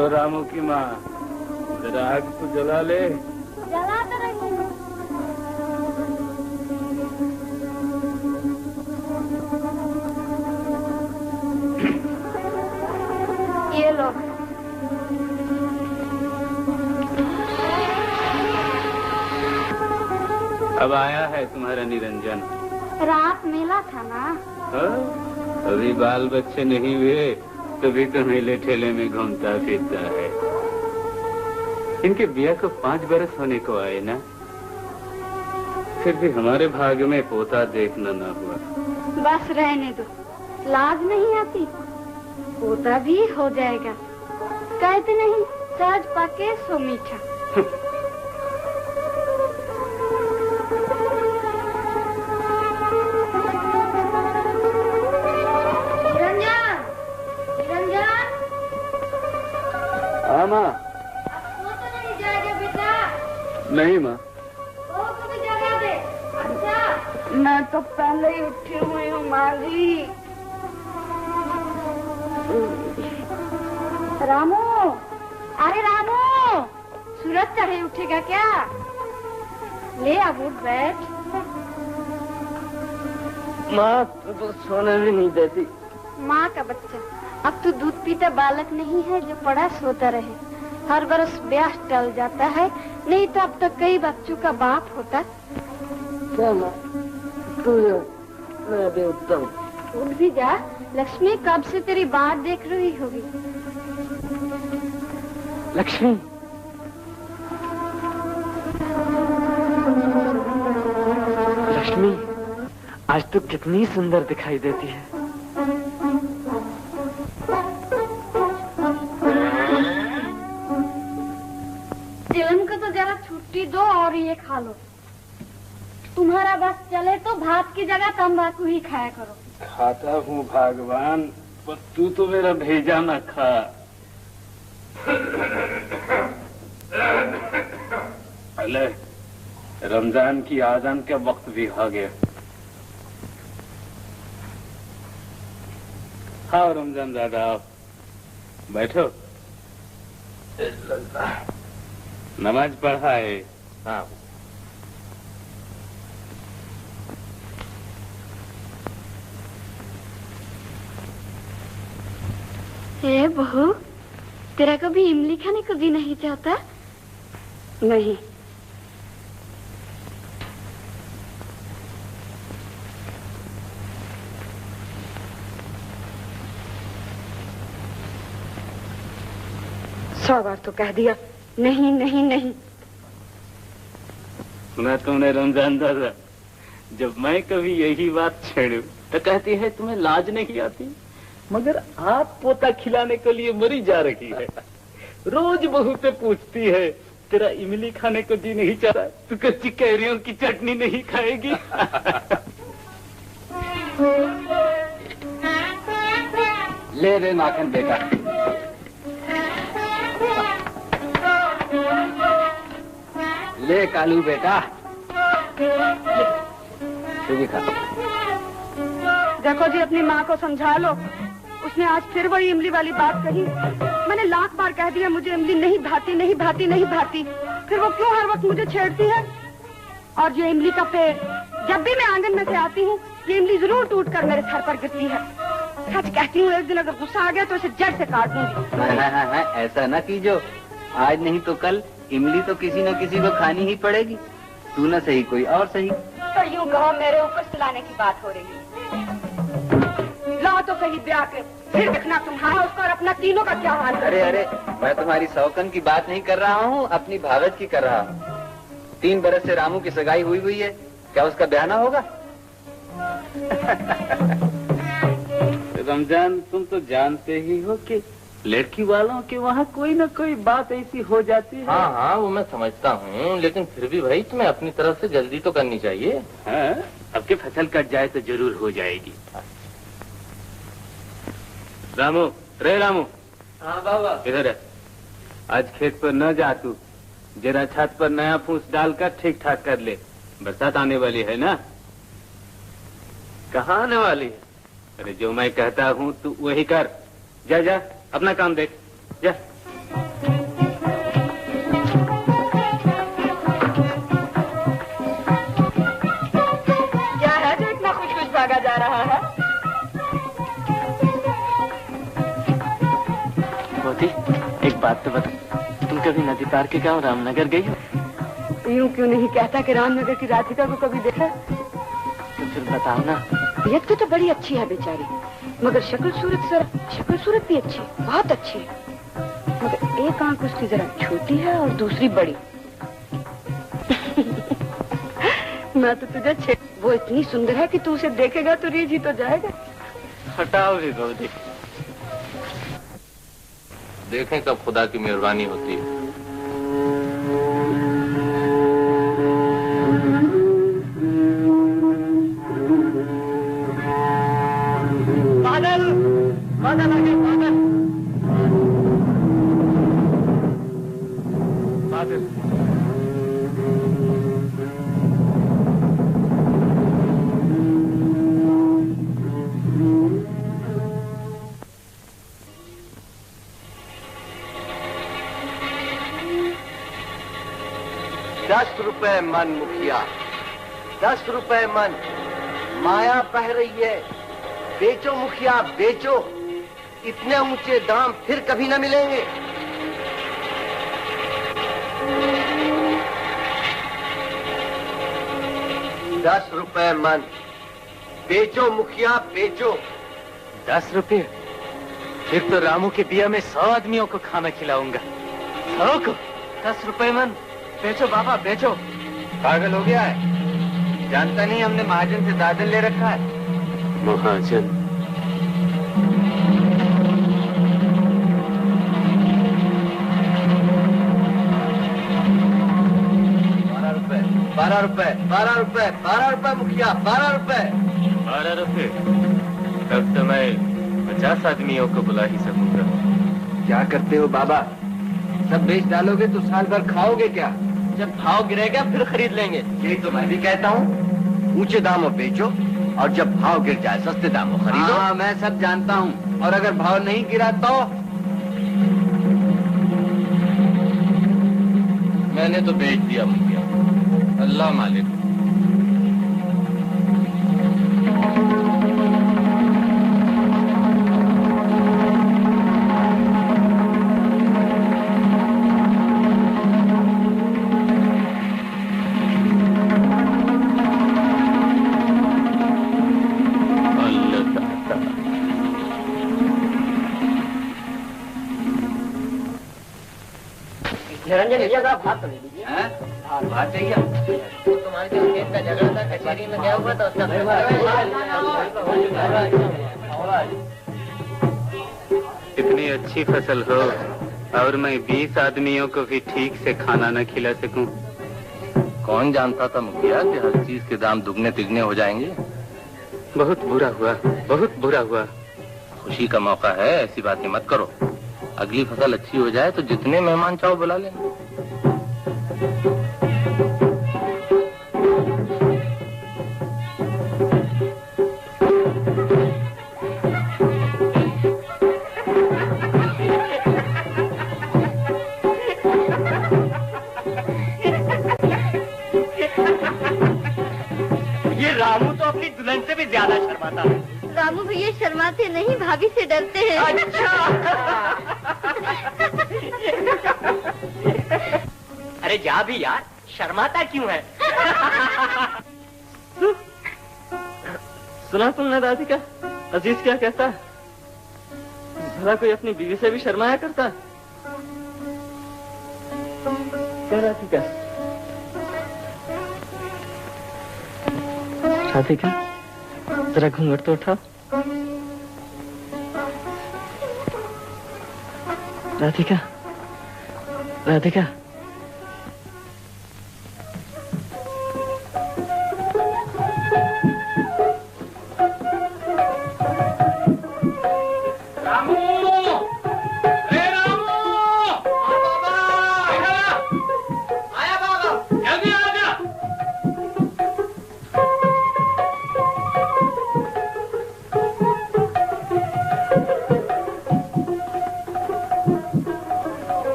लो रामू की माँ, जरा आग तो जला ले। जला तो रही हूँ। ये लो। अब आया है तुम्हारा निरंजन। रात मेला था ना। अभी बाल बच्चे नहीं हुए तभी तो मेले ठेले में घूमता फिरता है। इनके बिया को 5 बरस होने को आए ना, फिर भी हमारे भाग में पोता देखना ना हुआ। बस रहने दो, लाज नहीं आती, पोता भी हो जाएगा। कहते नहीं सहज पाके सो मीठा। हाँ माँ। वो तो नहीं जाएगा बेटा। नहीं माँ। वो कभी जगा दे। अच्छा। मैं तो पहले ही उठी हुई हूँ माँ जी। रामू, अरे रामू, सूरज चढ़े उठेगा क्या? ले अब उठ बैठ। माँ तो सोने भी नहीं देती। माँ का बच्चा, अब तू दूध पीता बालक नहीं है जो पड़ा सोता रहे। हर बरस ब्याह टल जाता है, नहीं तो अब तक कई बच्चों का बाप होता। क्या माँ, तू मैं भी उठता हूँ। उठ भी जा, लक्ष्मी कब से तेरी बात देख रही होगी। लक्ष्मी, लक्ष्मी, आज तू कितनी सुंदर दिखाई देती है। चिलन को तो जरा छुट्टी दो और ये खा लो। तुम्हारा बस चले तो भात की जगह तंबाकू ही खाया करो। खाता हूँ भगवान, पर तू तो मेरा भेजा न खा। अले, रमजान की आजान का वक्त भी आ गया। हाँ रमजान दादा, आप बैठो। नमाज पढ़ा है? हाँ। हे बहू, तेरा कभी इमली खाने को जी नहीं चाहता? नहीं। सौ बार तो कह दिया नहीं नहीं नहीं। सुना तुमने रमजान दादा, जब मैं कभी यही बात छेड़ू तो कहती है तुम्हें लाज नहीं आती, मगर आप पोता खिलाने के लिए मरी जा रही है। रोज बहू से पूछती है तेरा इमली खाने को जी नहीं चाहता, तू कच्ची कैरियों की चटनी नहीं खाएगी? ले रे माखन बेटा। ले कालू बेटा, तू भी खा। देखो जी, अपनी माँ को समझा लो, उसने आज फिर वही इमली वाली बात कही। मैंने लाख बार कह दिया मुझे इमली नहीं भाती नहीं भाती नहीं भाती, फिर वो क्यों हर वक्त मुझे छेड़ती है? और ये इमली का पेड़, जब भी मैं आंगन में से आती हूँ ये इमली जरूर टूट कर मेरे सर पर गिरती है। सच कहती हूँ, एक दिन अगर गुस्सा आ गया तो इसे जड़ से काट दूंगी। ऐसा ना कीजो, आज नहीं तो कल इमली तो किसी न किसी को खानी ही पड़ेगी। तू न सही कोई और सही। तो यूँ कहो मेरे ऊपर सुलाने की बात हो रही है। लाओ तो सही ब्याह के, फिर देखना तुम्हारा उसका और अपना तीनों का क्या हाल है। अरे अरे, मैं तुम्हारी सौकन की बात नहीं कर रहा हूँ, अपनी भावत की कर रहा हूँ। 3 बरस से रामू की सगाई हुई है, क्या उसका ब्याह ना होगा? रमजान, तुम तो जानते ही हो कि लड़की वालों के वहाँ कोई न कोई बात ऐसी हो जाती है। हाँ हाँ, वो मैं समझता हूँ, लेकिन फिर भी भाई तुम्हें अपनी तरफ से जल्दी तो करनी चाहिए। हाँ, अब के फसल कट जाए तो जरूर हो जाएगी। रामू, रे रामू। हाँ बाबा। इधर है। आज खेत पर न जा तू, जरा छत पर नया फूस डालकर ठीक ठाक कर ले, बरसात आने वाली है ना। कहाँ आने वाली है? अरे जो मैं कहता हूँ तू वही कर। जा जा, अपना काम देख, जा। भागा जा रहा है। मोती, एक बात तो बता, तुम कभी नदी पार के गाँव रामनगर गई हो? यूं क्यों नहीं कहता कि रामनगर की राधिका को कभी देखा? तो फिर बताओ ना। व्यक्ति तो बड़ी अच्छी है बेचारी, मगर शक्ल सूरत भी अच्छी, बहुत अच्छी है। मगर एक आंख उसकी जरा छोटी है और दूसरी बड़ी। मैं तो तुझे वो इतनी सुंदर है कि तू उसे देखेगा तो रीझ ही तो जाएगा। हटाओ भी गौरी। देखें कब खुदा की मेहरबानी होती है। बादल बादल आ गए, बादल बादल। 10 रुपए मन मुखिया, 10 रुपए मन। माया बह रही है, बेचो मुखिया बेचो, इतने ऊंचे दाम फिर कभी न मिलेंगे। दस रुपए मन, बेचो मुखिया बेचो। 10 रुपये? फिर तो रामू के बिया में 100 आदमियों को खाना खिलाऊंगा। 100 को 10 रुपए मन। बेचो बाबा बेचो। पागल हो गया है? जानता नहीं हमने महाजन से दादन ले रखा है। महाजन? 12 रुपए 12 रुपए 12 रुपए मुखिया, 12 रुपए। 12 रुपए? तब तो मैं 50 आदमियों को बुला ही सकूंगा। क्या करते हो बाबा? सब बेच डालोगे तो साल भर खाओगे क्या? जब भाव गिरेगा फिर खरीद लेंगे। यही तो मैं भी कहता हूँ, ऊंचे दामों बेचो और जब भाव गिर जाए सस्ते दामों खरीदो। हाँ, मैं सब जानता हूँ। और अगर भाव नहीं गिरा तो? मैंने तो बेच दिया मुखिया, अल्लाह मालिक। निरंजन भैया का भात तो ले लीजिए। भात चाहिए? तो तुम्हारे जो खेत का झगड़ा था कचहरी में गया हुआ था उसका। इतनी अच्छी फसल हो और मैं 20 आदमियों को भी ठीक से खाना न खिला सकूं। कौन जानता था मुखिया कि हर चीज के दाम दुगने तिगने हो जाएंगे। बहुत बुरा हुआ, बहुत बुरा हुआ। खुशी का मौका है, ऐसी बातें मत करो। अगली फसल अच्छी हो जाए तो जितने मेहमान चाहो बुला लेना। ये रामू तो अपनी दुल्हन से भी ज्यादा शर्माता है। रामू भैया शर्माते नहीं, भाभी से डरते हैं। अच्छा। अरे जा भी यार, शर्माता क्यों है? सुना तुमने राधिका, अजीज क्या कहता है? भला कोई अपनी बीवी से भी शर्माया करता है? क्या राधिका? राधिका जरा घूंघट तो उठाओ। राधिका, राधिका।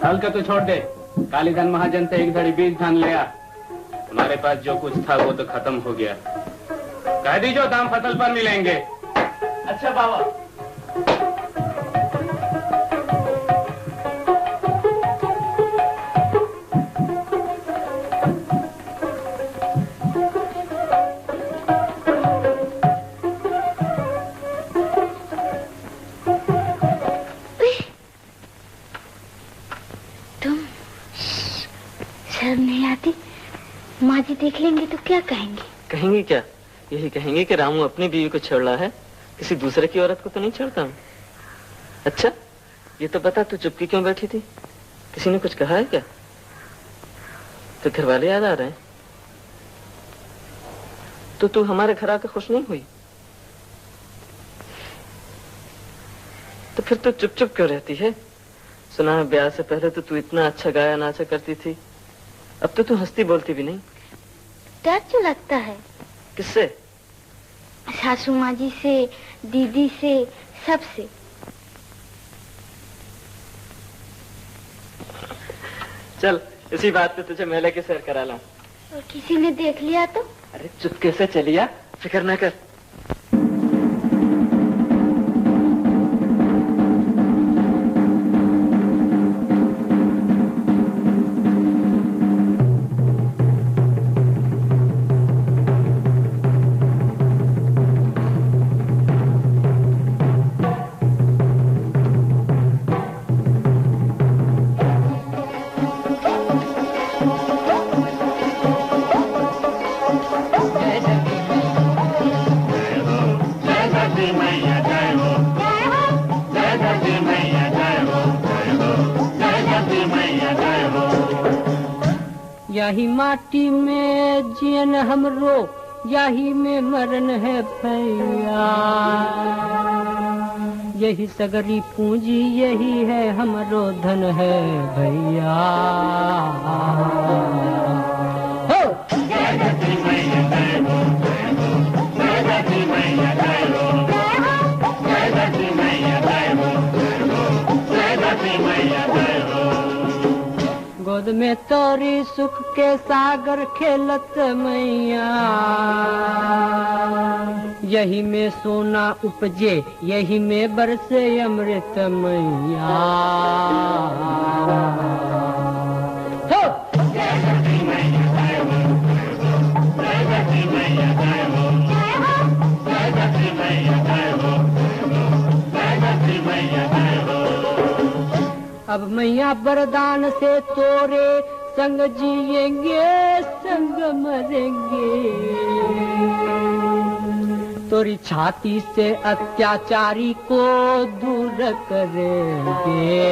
हल का तो छोड़ दे, कालीधन महाजन से एक धड़ी बीज धान ले आ। तुम्हारे पास जो कुछ था वो तो खत्म हो गया। कह दीजो दाम फसल पर मिलेंगे। अच्छा बाबा। शर्म नहीं आती? माँ जी देख लेंगे तो क्या कहेंगे? कहेंगे क्या? यही कहेंगे कि रामू अपनी बीवी को छोड़ रहा है, किसी दूसरे की औरत को तो नहीं छोड़ता हूँ। अच्छा ये तो बता, तू चुपकी क्यों बैठी थी? किसी ने कुछ कहा है क्या? तो घर वाले याद आ रहे हैं? तो तू हमारे घर आकर खुश नहीं हुई? तो फिर तू चुप चुप क्यों रहती है? सुना है ब्याह से पहले तो तू इतना अच्छा गाया नाचा करती थी, अब तो तू हंसती बोलती भी नहीं। डर क्यों लगता है? किससे? सासू माँ जी से, दीदी से, सबसे। चल इसी बात पे तुझे मेले की सैर करा लाऊं। और किसी ने देख लिया तो? अरे चुपके से चलिया, फिक्र न कर। यही माटी में जियन हमरो, यही में मरन है भैया। यही सगरी पूंजी, यही है हमरो धन है भैया। गोद में तोरी सुख के सागर खेलत मैया। यही में सोना उपजे, यही में बरसे अमृत मैया। अब मैया वरदान से तोरे संग जिएंगे, संग मरेंगे। तोरी छाती से अत्याचारी को दूर करेंगे।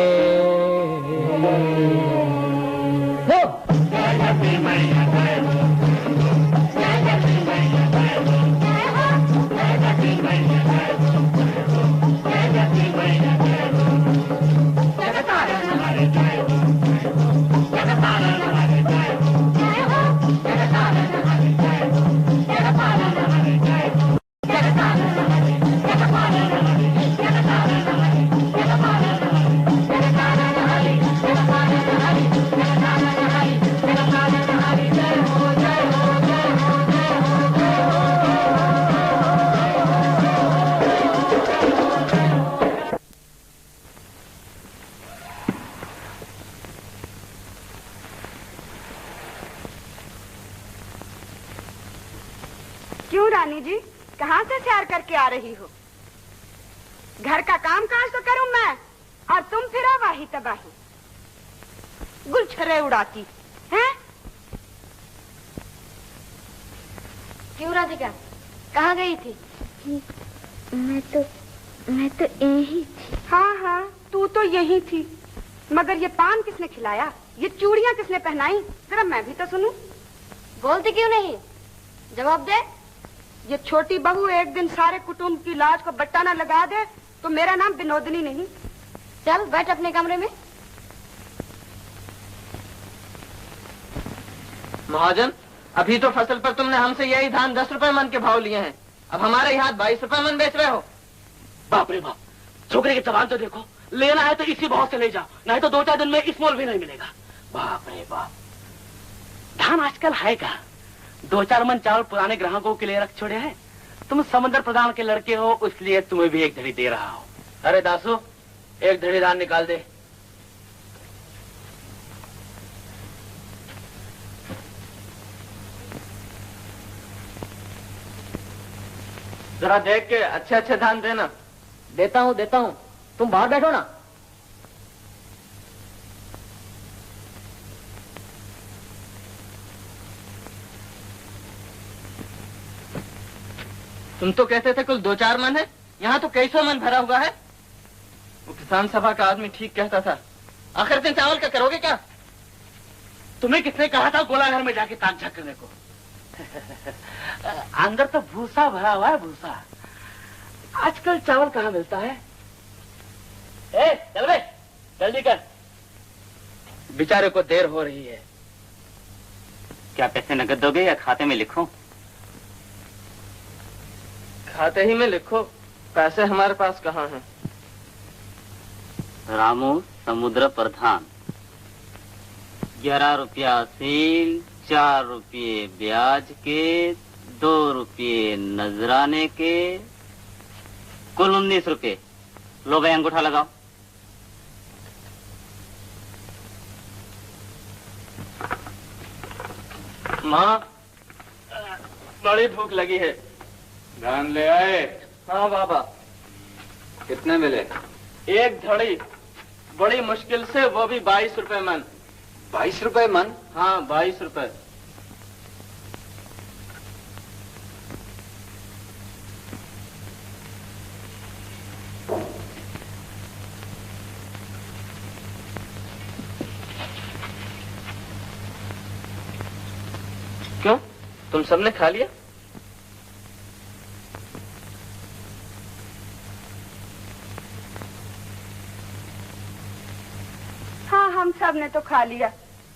क्यों रानी जी, कहाँ से सैर करके आ रही हो? घर का काम काज तो करूं मैं, और तुम फिर वाही तबाही, गुलछरे उड़ाती हैं? क्यों राधिका, कहाँ गई थी? मैं तो यही थी। हाँ हाँ, तू तो यही थी, मगर ये पान किसने खिलाया, ये चूड़ियाँ किसने पहनाई? जरा मैं भी तो सुनूं। बोलती क्यों नहीं? जवाब दे। ये छोटी बहू एक दिन सारे कुटुंब की लाज को बट्टा न लगा दे तो मेरा नाम विनोदनी नहीं। चल बैठ अपने कमरे में। महाजन, अभी तो फसल पर तुमने हमसे यही धान 10 रुपए मन के भाव लिए हैं, अब हमारे यहाँ 22 रुपए मन बेच रहे हो। बाप रे बाप, छोकरे की जबान तो देखो। लेना है तो इसी भाव से ले जाओ, नहीं तो 2-4 दिन में इस मोल भी नहीं मिलेगा। बाप रे बाप, धान आजकल है कहाँ? 2-4 मन चावल पुराने ग्राहकों के लिए रख छोड़े हैं। तुम समंदर प्रधान के लड़के हो, इसलिए तुम्हें भी एक धड़ी दे रहा हो। अरे दासू, एक धड़ी धान निकाल दे। जरा देख के अच्छे अच्छे धान देना। देता हूँ, तुम बाहर बैठो ना। तुम तो कहते थे कुल 2-4 मन है, यहाँ तो कई सौ मन भरा हुआ है। वो किसान सभा का आदमी ठीक कहता था। आखिर दिन चावल का करोगे क्या? तुम्हें किसने कहा था गोला घर में जाके ताक झाक करने को? अंदर तो भूसा भरा हुआ है, भूसा। आजकल चावल कहाँ मिलता है? चल बे, जल्दी कर, बेचारे को देर हो रही है। क्या पैसे नकद दोगे या खाते में लिखूं? खाते ही में लिखो, पैसे हमारे पास कहाँ हैं? रामू समुद्र प्रधान, 11 रुपया असील, 4 रुपये ब्याज के, 2 रुपये नजराने के, कुल 19 रुपये। लो भाई अंगूठा लगाओ। माँ, बड़ी भूख लगी है। धान ले आए? हाँ बाबा। कितने मिले? एक धड़ी, बड़ी मुश्किल से, वो भी 22 रुपए मन। 22 रुपए मन? हाँ 22 रुपए। क्यों, तुम सबने खा लिया? हाँ, हम सब ने तो खा लिया।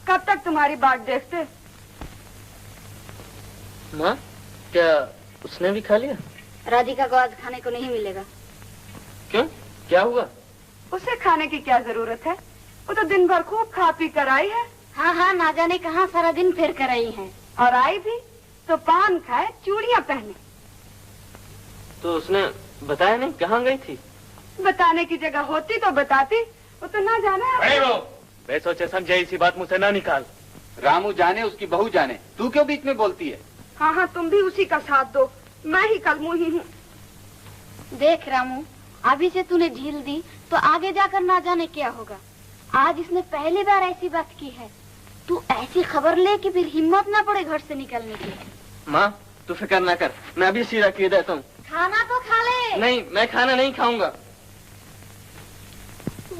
कब तक तुम्हारी बात देखते? माँ, क्या उसने भी खा लिया? राधिका को आज खाने को नहीं मिलेगा। क्यों, क्या हुआ? उसे खाने की क्या जरूरत है? वो तो दिन भर खूब खा पी कर आई है। हाँ, ना जाने कहाँ सारा दिन फिर कर आई है। और आई भी तो पान खाए, चूड़ियाँ पहने। तो उसने बताया नहीं कहाँ गई थी? बताने की जगह होती तो बताती, वो तो ना जाने। बेसोचे समझे इसी बात मुझसे ना निकाल। रामू जाने, उसकी बहू जाने, तू क्यों बीच में बोलती है? हाँ, तुम भी उसी का साथ दो, मैं ही कलमुही हूँ। देख रामू, अभी से तूने ढील दी तो आगे जाकर ना जाने क्या होगा। आज इसने पहली बार ऐसी बात की है। तू ऐसी खबर ले कि फिर हिम्मत ना पड़े घर से निकलने की। माँ, तू फिक्र ना कर, मैं अभी सीधा किए देता हूँ। खाना तो खा ले। नहीं, मैं खाना नहीं खाऊंगा।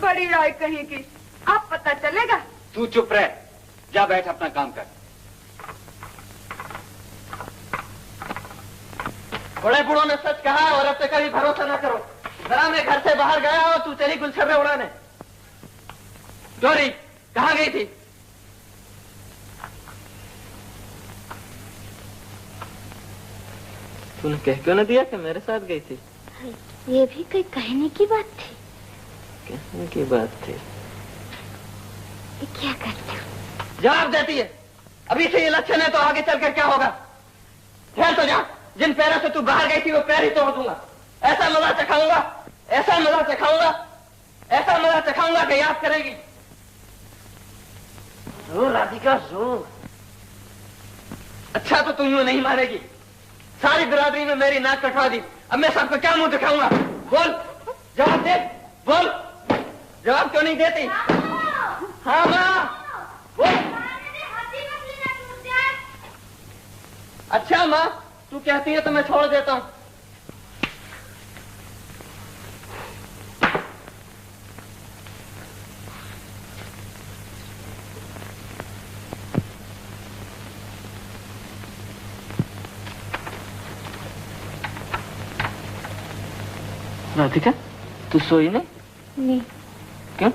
बड़ी राय कहीं की, अब पता चलेगा। तू चुप रह, जा बैठ अपना काम कर। बड़े बूढ़ों ने सच कहा है, औरत पे कभी भरोसा ना करो। जरा मैं घर से बाहर गया और तू चली गुलछर्रे उड़ाने। गौरी कहाँ गई थी? तूने कह क्यों न दिया कि मेरे साथ गई थी? ये भी कोई कहने की बात थी। कहने की बात थी। क्या करती हूँ? जवाब देती है। अभी से ये लक्षण है तो आगे चलकर क्या होगा? ठहर तो जा, जिन पैरों से तू बाहर गई थी वो पैर ही तोड़ दूंगा। ऐसा मजा चखाऊंगा, ऐसा मजा चखाऊंगा, ऐसा मजा चखाऊंगा कि याद करेगी। रो राधिका रो। अच्छा तो तू यूं नहीं मारेगी। सारी बिरादरी में मेरी नाक कटवा दी, अब मैं सबको क्या मुंह दिखाऊंगा? बोल, जवाब दे, बोल। जवाब क्यों नहीं देती? हाँ माँ, बोल। अच्छा माँ, तू कहती है तो मैं छोड़ देता हूँ। राधिका, तू सोई नहीं? नहीं। क्यों?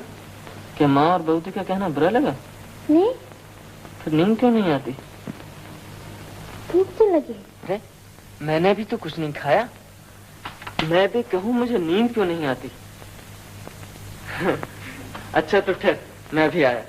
क्या माँ और बहू का कहना बुरा लगा? नहीं। फिर नींद क्यों नहीं आती? भूख तो लगी। अरे, मैंने भी तो कुछ नहीं खाया। मैं भी कहूँ मुझे नींद क्यों नहीं आती? अच्छा तो ठहर, मैं भी आया।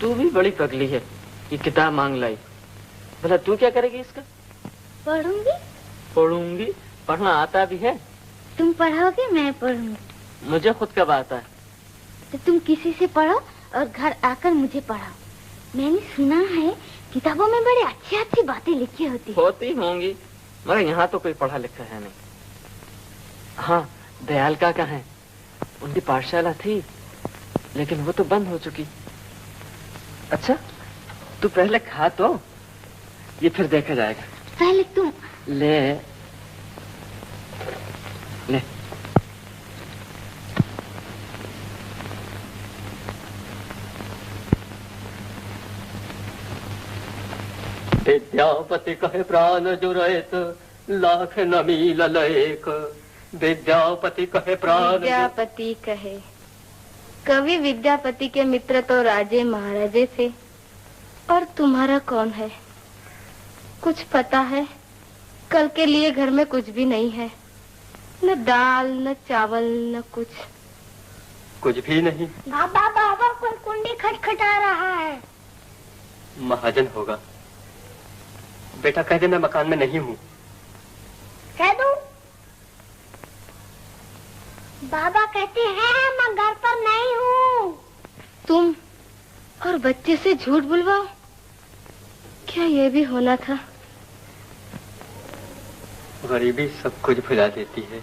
तू भी बड़ी पगली है, ये किताब मांग लाई। भला तू क्या करेगी इसका? पढ़ूंगी। पढ़ूंगी? पढ़ना आता भी है? तुम पढ़ोगे, मैं पढ़ूंगी। मुझे खुद कब आता है? तो तुम किसी से पढ़ो और घर आकर मुझे पढ़ाओ। मैंने सुना है किताबों में बड़ी अच्छी अच्छी बातें लिखी होती होंगी, मगर यहाँ तो कोई पढ़ा लिखा है नहीं। हाँ, दयाल काका है, उनकी पाठशाला थी, लेकिन वो तो बंद हो चुकी। अच्छा, तू पहले खा तो, ये फिर देखा जाएगा। पहले तुम ले ले। विद्यापति कहे प्राण जुरेत लाख न मिल लेख। विद्यापति कहे प्राण। विद्यापति कहे, कवि विद्यापति के मित्र तो राजे महाराजे थे, और तुम्हारा कौन है? कुछ पता है? कल के लिए घर में कुछ भी नहीं है, न दाल न चावल न कुछ भी नहीं। बाबा बाबा, कोई कुंडी खटखटा रहा है। महाजन होगा। बेटा कह दे मैं मकान में नहीं हूँ। कह दूं? बाबा कहते हैं मैं घर पर नहीं हूँ। तुम और बच्चे से झूठ बुलवाओ, क्या ये भी होना था? गरीबी सब कुछ भुला देती है।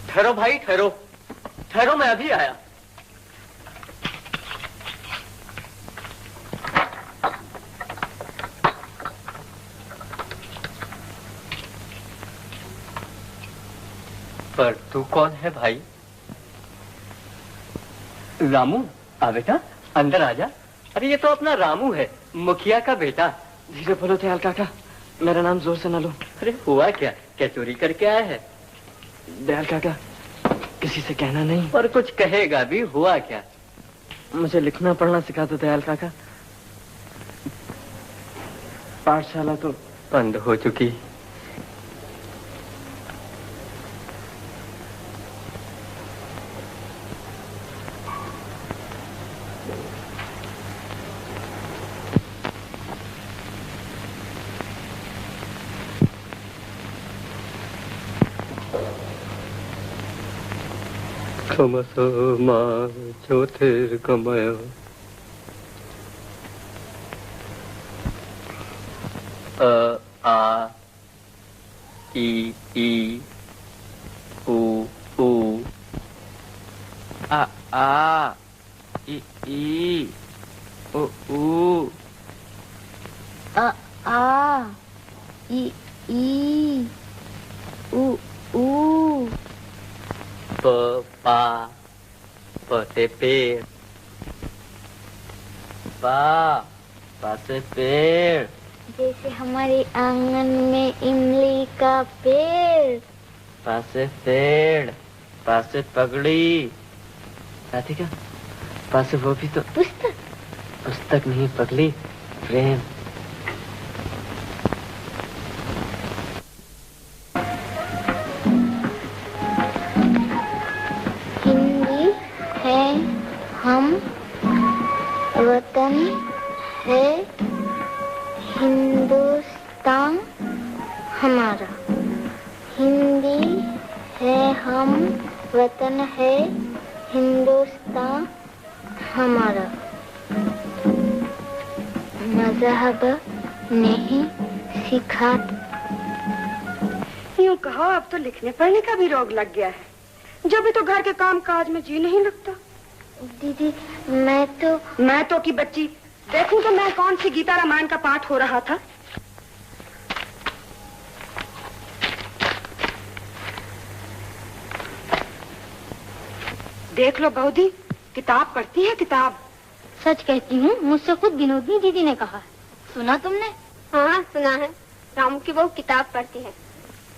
ठहरो भाई, ठहरो ठहरो, मैं अभी आया। पर तू कौन है भाई? रामू, आ बेटा अंदर आजा। अरे ये तो अपना रामू है, मुखिया का बेटा। धीरे बोलो दयाल काका, मेरा नाम जोर से न लो। अरे हुआ क्या? क्या चोरी करके आया है? दयाल काका, किसी से कहना नहीं। और कुछ कहेगा भी? हुआ क्या? मुझे लिखना पढ़ना सिखा दो दयाल काका। पाठशाला तो बंद हो चुकी। मा ज्योतिर्गमय आ ई ई उ उ आ ई उ उ आ ई उ उ। पा से पेड़, पा से पेड़। जैसे हमारे आंगन में इमली का पेड़। पा से पेड़, पा से पगड़ी। राधिका, पा से वो भी तो पुस्तक। पुस्तक नहीं पगली, प्रेम। हम, वतन है हिंदुस्तान हमारा। हिंदी है हम, वतन है हिंदुस्तान हमारा। मजहब नहीं सिखाता। यूँ कहो, अब तो लिखने पढ़ने का भी रोग लग गया है। जब भी तो घर के काम काज में जी नहीं लगता। दीदी, मैं तो की बच्ची। देखूं तो मैं कौन सी गीता रामायण का पाठ हो रहा था। देख लो बहुदी, किताब पढ़ती है किताब। सच कहती हूँ, मुझसे खुद विनोदनी दीदी ने कहा। सुना तुमने? हाँ सुना है। रामू की बहू किताब पढ़ती है।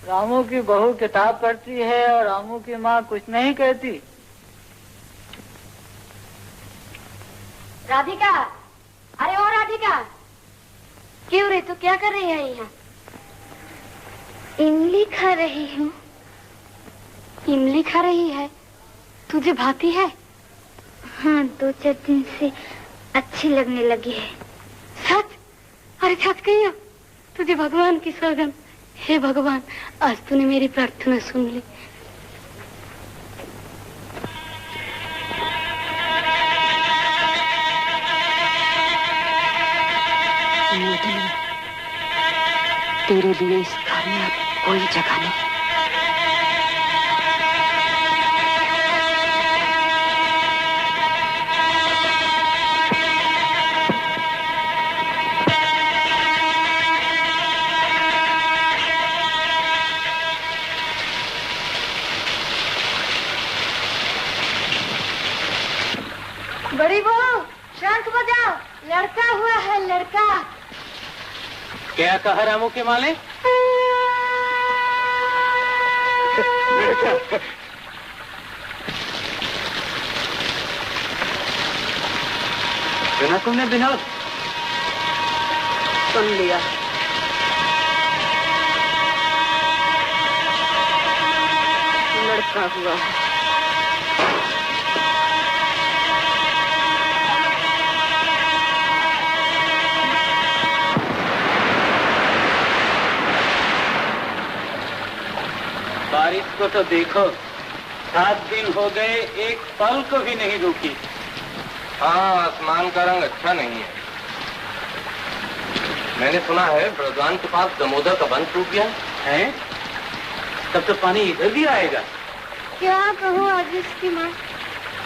रामू की बहू किताब पढ़ती है और रामू की माँ कुछ नहीं कहती। राधिका, अरे ओ राधिका, क्यों रे, तू क्या कर रही है यहाँ? इमली खा रही हूँ। इमली खा रही है? तुझे भाती है? हाँ, 2-4 दिन से अच्छी लगने लगी है। सच? अरे सच कहियो, तुझे भगवान की सौगंध। हे भगवान, आज तूने मेरी प्रार्थना सुन ली। तेरे लिए इस घर में अब कोई जगह नहीं। बड़ी बहू, शंख बजाओ, लड़का हुआ है, लड़का। क्या कहा रामू के माले? सुना तुमने विनोद? सुन लिया। लड़का हुआ है। बारिश को तो देखो, 7 दिन हो गए, एक पल को भी नहीं रुकी। हाँ, आसमान का रंग अच्छा नहीं है। मैंने सुना है ब्रजवान के पास दमोदर का बंध टूट गया है। तब तो पानी इधर भी आएगा। क्या कहूँ आज इसकी माँ,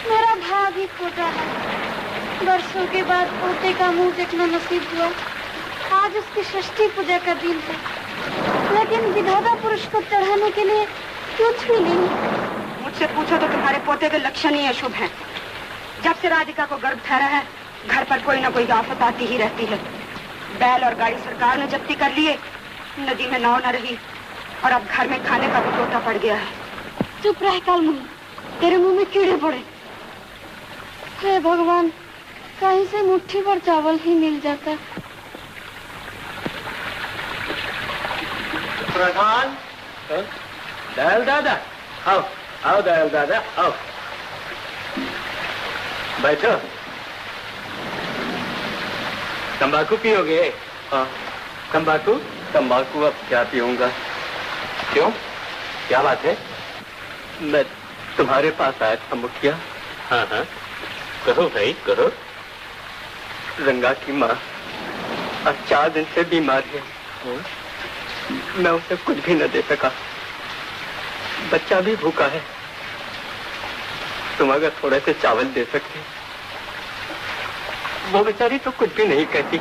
मेरा भाग ही खोटा है। वर्षों के बाद पोते का मुंह देखना नसीब हुआ। आज उसकी षष्ठी पूजा का दिन है, लेकिन विधाता पुरुष को चढ़ाने के लिए कुछ भी नहीं। मुझसे पूछो तो तुम्हारे पोते के लक्षण ही अशुभ हैं। जब से राधिका को गर्भ ठहरा है, घर पर कोई न कोई आफत आती ही रहती है। बैल और गाड़ी सरकार ने जब्ती कर लिए, नदी में नाव न रही, और अब घर में खाने का भी टोटा पड़ गया है। चुप रह काल मुंह, तेरे मुंह में कीड़े पड़े। हे भगवान, कहीं से मुट्ठी भर चावल ही मिल जाता। प्रधान, दयाल दादा, आओ आओ दयाल दादा, आओ बैठो। तंबाकू पियोगे? हाँ। तंबाकू? तंबाकू अब क्या पीऊंगा। क्यों, क्या बात है? मैं तुम्हारे पास आया था मुखिया। हाँ हाँ, कहो भाई कहो। रंगा की माँ अब 4 दिन से बीमार है। मैं उसे कुछ भी न दे सका। बच्चा भी भूखा है। तुम अगर थोड़े से चावल दे सकते। वो बेचारी तो कुछ भी नहीं कहती।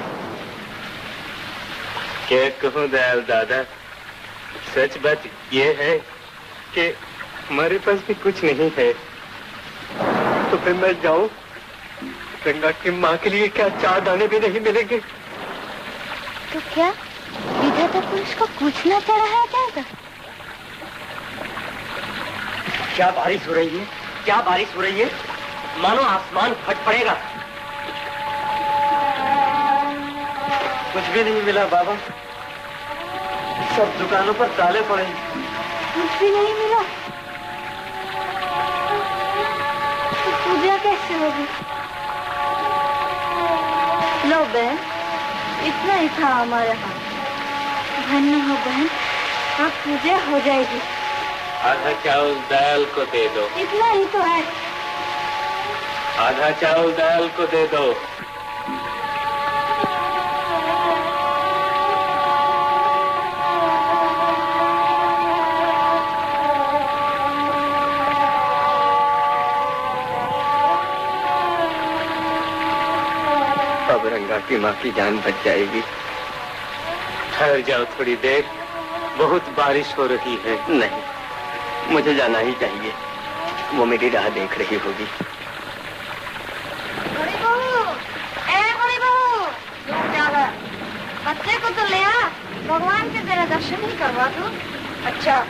क्या कहूँ दयाल दादा, सच बात ये है कि हमारे पास भी कुछ नहीं है। तो फिर मैं जाऊं, गंगा की माँ के लिए क्या 4 दाने भी नहीं मिलेंगे? तो क्या विधाता पुरुष को कुछ न चढ़ाया जाएगा? क्या बारिश हो रही है, क्या बारिश हो रही है, मानो आसमान फट पड़ेगा। कुछ भी नहीं मिला बाबा, सब दुकानों पर ताले पड़े। कुछ भी नहीं मिला तो पूजा कैसे होगी? लो बहन, इतना ही था हमारे हाथ। धन्य हो बहन, अब पूजा हो जाएगी। आधा चावल दयाल को दे दो। इतना ही तो है। आधा चावल दयाल को दे दो। अब रंगा की माँ की जान बच जाएगी। ठहर जाओ थोड़ी देर, बहुत बारिश हो रही है। नहीं, मुझे जाना ही चाहिए। वो मेरी राह देख रही होगी। बड़ी बहू, बड़ी बहू, क्या है? बच्चे को तो ले आ, भगवान के तेरा दर्शन ही करवा दूं। अच्छा,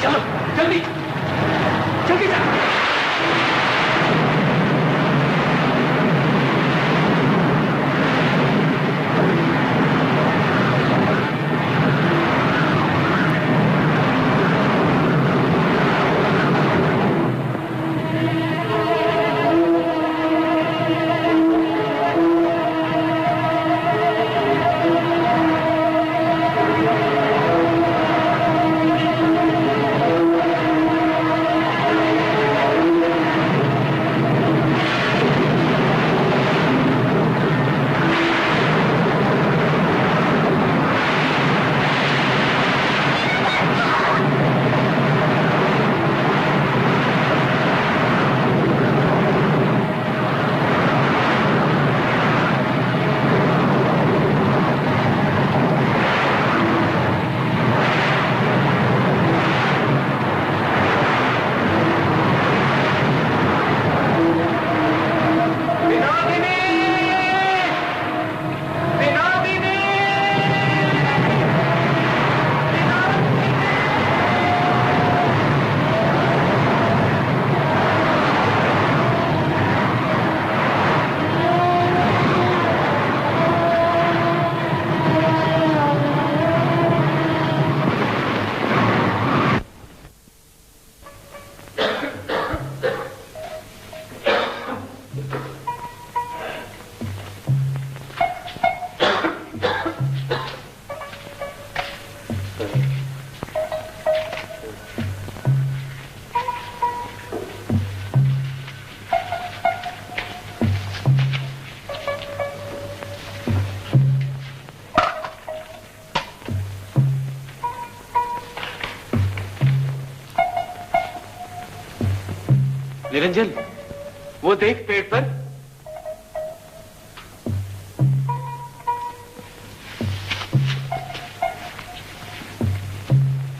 चलो, जल्दी जल्दी चलो। निरंजन, वो देख पेड़ पर।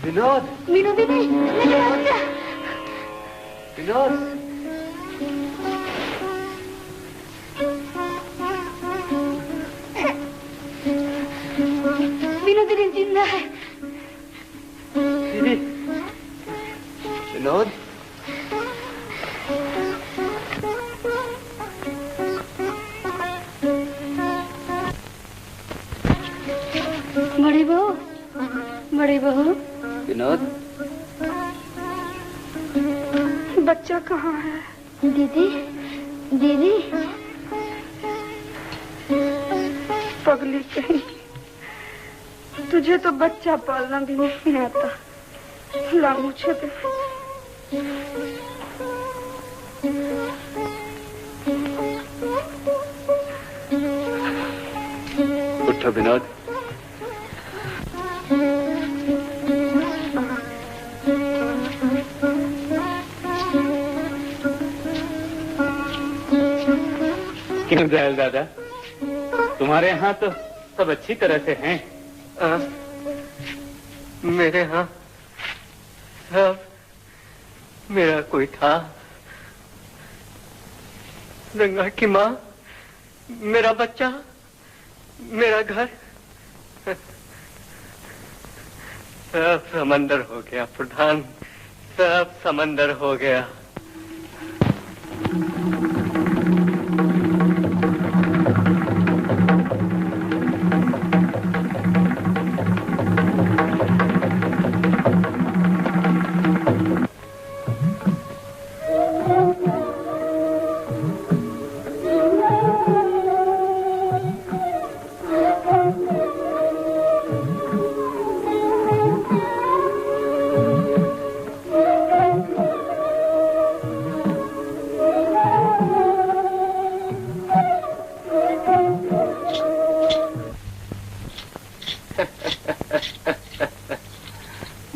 विनोद, मीनू दीदी, विनोद, मीनू दीदी जिंदा है। दीदी, विनोद, बड़ी बहू, बड़ी बहू। विनोद, बच्चा कहाँ है? दीदी, दीदी। पगली कहीं, तुझे तो बच्चा पालना भी नहीं आता। ला मुझे दे। उठो विनोद। क्यों दयाल दादा, तुम्हारे यहाँ तो सब अच्छी तरह से हैं। मेरे यहाँ सब मेरा कोई था। गंगा की माँ, मेरा बच्चा, मेरा घर, सब समंदर हो गया प्रधान, सब समंदर हो गया।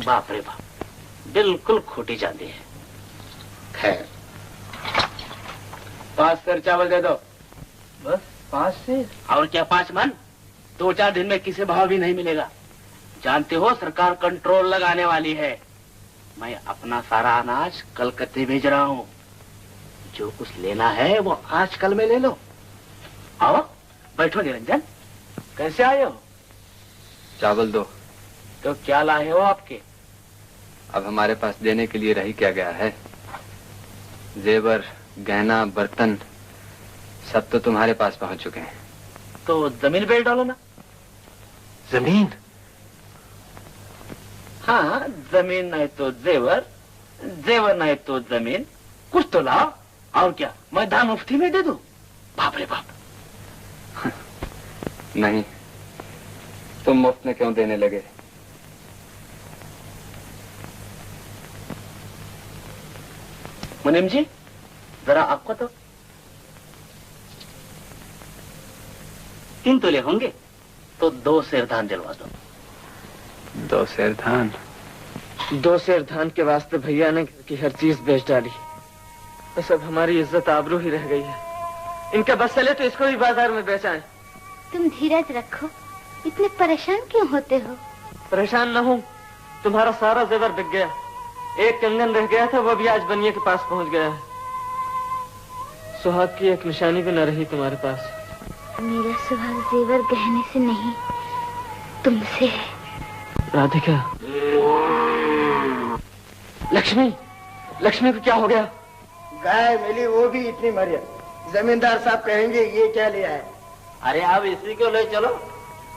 बाप रे बाप, बिल्कुल खोटी जाती है। खैर, 5 सेर चावल दे दो। बस 5 सेर? और क्या 5 मन? 2-4 दिन में किसी भाव भी नहीं मिलेगा। जानते हो सरकार कंट्रोल लगाने वाली है। मैं अपना सारा अनाज कलकत्ते भेज रहा हूँ। जो कुछ लेना है वो आज कल में ले लो। आओ बैठो निरंजन। कैसे आए हो? चावल दो। तो क्या लाए हो आपके? अब हमारे पास देने के लिए रही क्या गया है? जेवर, गहना, बर्तन सब तो तुम्हारे पास पहुंच चुके हैं। तो जमीन बेच डालो ना। जमीन? हाँ, जमीन नहीं तो जेवर, जेवर नहीं तो जमीन, कुछ तो लाओ। और क्या, मैं दान मुफ्ती में दे दूं? बाप रे बाप। नहीं, तुम मुफ्त में क्यों देने लगे? मुनीम जी, जरा आपको तो 3 तोले होंगे तो 2 सेर धान दिलवा दो। 2 सेर धान? 2 सेर धान के वास्ते भैया ने घर की हर चीज बेच डाली। बस अब हमारी इज्जत आबरू ही रह गई है। इनका बस चले तो इसको भी बाजार में बेचाएं। तुम धीरज रखो, इतने परेशान क्यों होते हो? परेशान न हो, तुम्हारा सारा जेवर बिक गया। एक कंगन रह गया था, वो भी आज बनिए के पास पहुंच गया है। सुहाग की एक निशानी भी न रही तुम्हारे पास। मेरा सुहाग जेवर गहने से नहीं, तुमसे है। राधिका, लक्ष्मी, लक्ष्मी को क्या हो गया? गाय मिली वो भी इतनी मरिया। जमींदार साहब कहेंगे ये क्या लिया है। अरे आप इसी को ले चलो,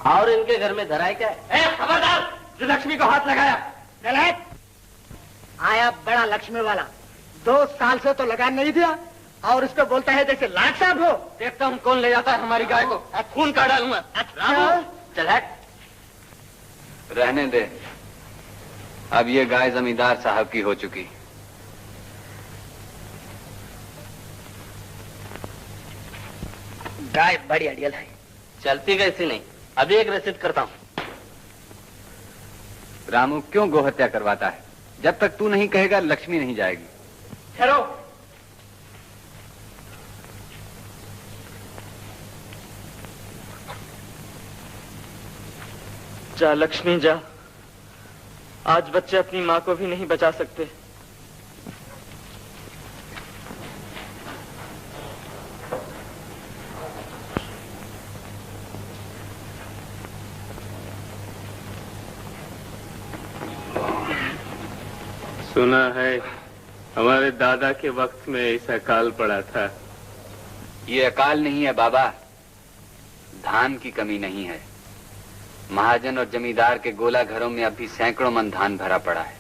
और इनके घर में धराई क्या है? खबरदार, जो लक्ष्मी को हाथ लगाया। गलत। आया बड़ा लक्ष्मी वाला, 2 साल से तो लगान नहीं दिया और उसको बोलता है जैसे लाट साहब हो। देखता हूँ कौन ले जाता है हमारी गाय को, खून का डालूंगा। चल हट। रहने दे, अब ये गाय जमींदार साहब की हो चुकी। गाय बड़ी अड़ियल है, चलती कैसी नहीं। अभी एक रसीद करता हूँ। रामू क्यों गोहत्या करवाता है? जब तक तू नहीं कहेगा लक्ष्मी नहीं जाएगी। ठहरो। जा लक्ष्मी जा, आज बच्चे अपनी माँ को भी नहीं बचा सकते। सुना है हमारे दादा के वक्त में ऐसा अकाल पड़ा था। ये अकाल नहीं है बाबा, धान की कमी नहीं है। महाजन और जमींदार के गोला घरों में अभी सैकड़ों मन धान भरा पड़ा है।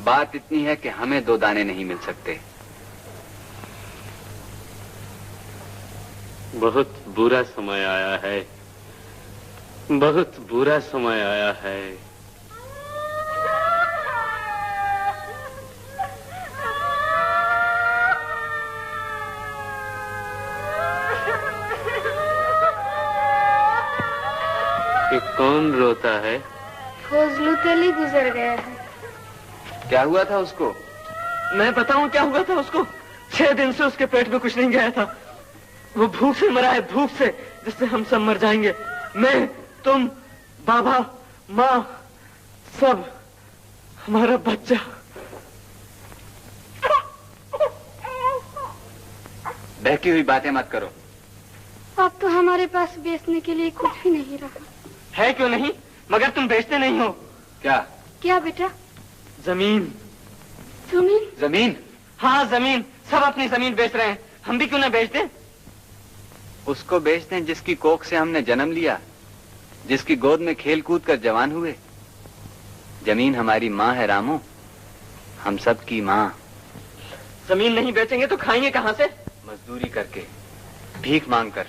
बात इतनी है कि हमें 2 दाने नहीं मिल सकते। बहुत बुरा समय आया है, बहुत बुरा समय आया है। कि कौन रोता है? फजलू तेली गुजर गया है। क्या हुआ था उसको? मैं बताऊं क्या हुआ था उसको? 6 दिन से उसके पेट में कुछ नहीं गया था। वो भूख से मरा है, भूख से, जिससे हम सब मर जाएंगे। मैं, तुम, बाबा, माँ, सब, हमारा बच्चा। बहकी हुई बातें मत करो। अब तो हमारे पास बेचने के लिए कुछ भी नहीं रहा। है क्यों नहीं? मगर तुम बेचते नहीं हो। क्या? क्या बेटा? जमीन। जमीन? जमीन? हाँ जमीन, सब अपनी जमीन बेच रहे हैं। हम भी क्यों ना बेच दें? उसको बेच दें जिसकी कोख से हमने जन्म लिया, जिसकी गोद में खेल कूद कर जवान हुए। जमीन हमारी माँ है रामू, हम सब की माँ। जमीन नहीं बेचेंगे तो खाएंगे कहाँ से? मजदूरी करके, भीख मांग कर,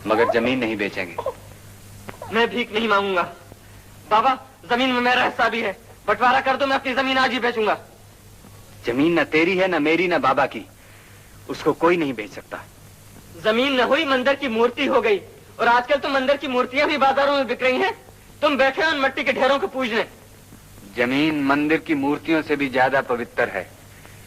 मगर जमीन नहीं बेचेंगे। मैं भीख नहीं मांगूंगा। बाबा, जमीन में मेरा हिस्सा भी है, बंटवारा कर दो, मैं अपनी जमीन आज ही बेचूंगा। जमीन न तेरी है, न मेरी, न बाबा की। उसको कोई नहीं बेच सकता। जमीन न हुई, मंदिर की मूर्ति हो गई। और आजकल तो मंदिर की मूर्तियां भी बाजारों में बिक रही हैं। तुम बैठे हो उन मिट्टी के ढेरों को पूजने। जमीन मंदिर की मूर्तियों से भी ज्यादा पवित्र है।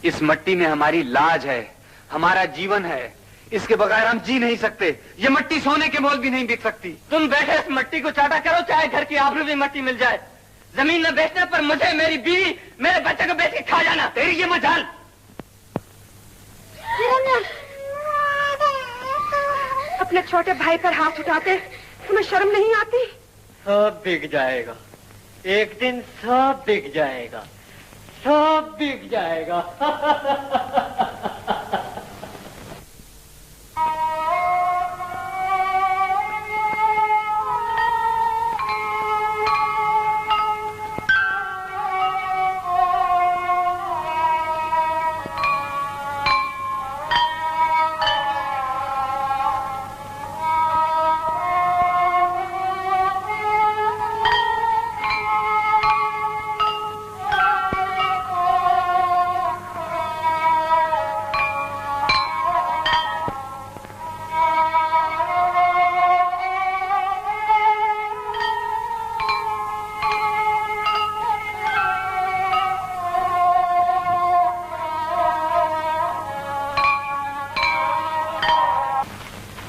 इस मिट्टी में हमारी लाज है, हमारा जीवन है। इसके बगैर हम जी नहीं सकते। ये मिट्टी सोने के मोल भी नहीं बिक सकती। तुम बैठे इस मिट्टी को चाटा करो, चाहे घर की आबरू भी मिट्टी मिल जाए। जमीन न बेचने पर मुझे, मेरी बीवी, मेरे बच्चे को बेच के खा जाना। तेरी ये मजाल। अपने छोटे भाई पर हाथ उठाते, तुम्हें शर्म नहीं आती? सब बिक जाएगा। एक दिन सब बिक जाएगा, सब बिक जाएगा।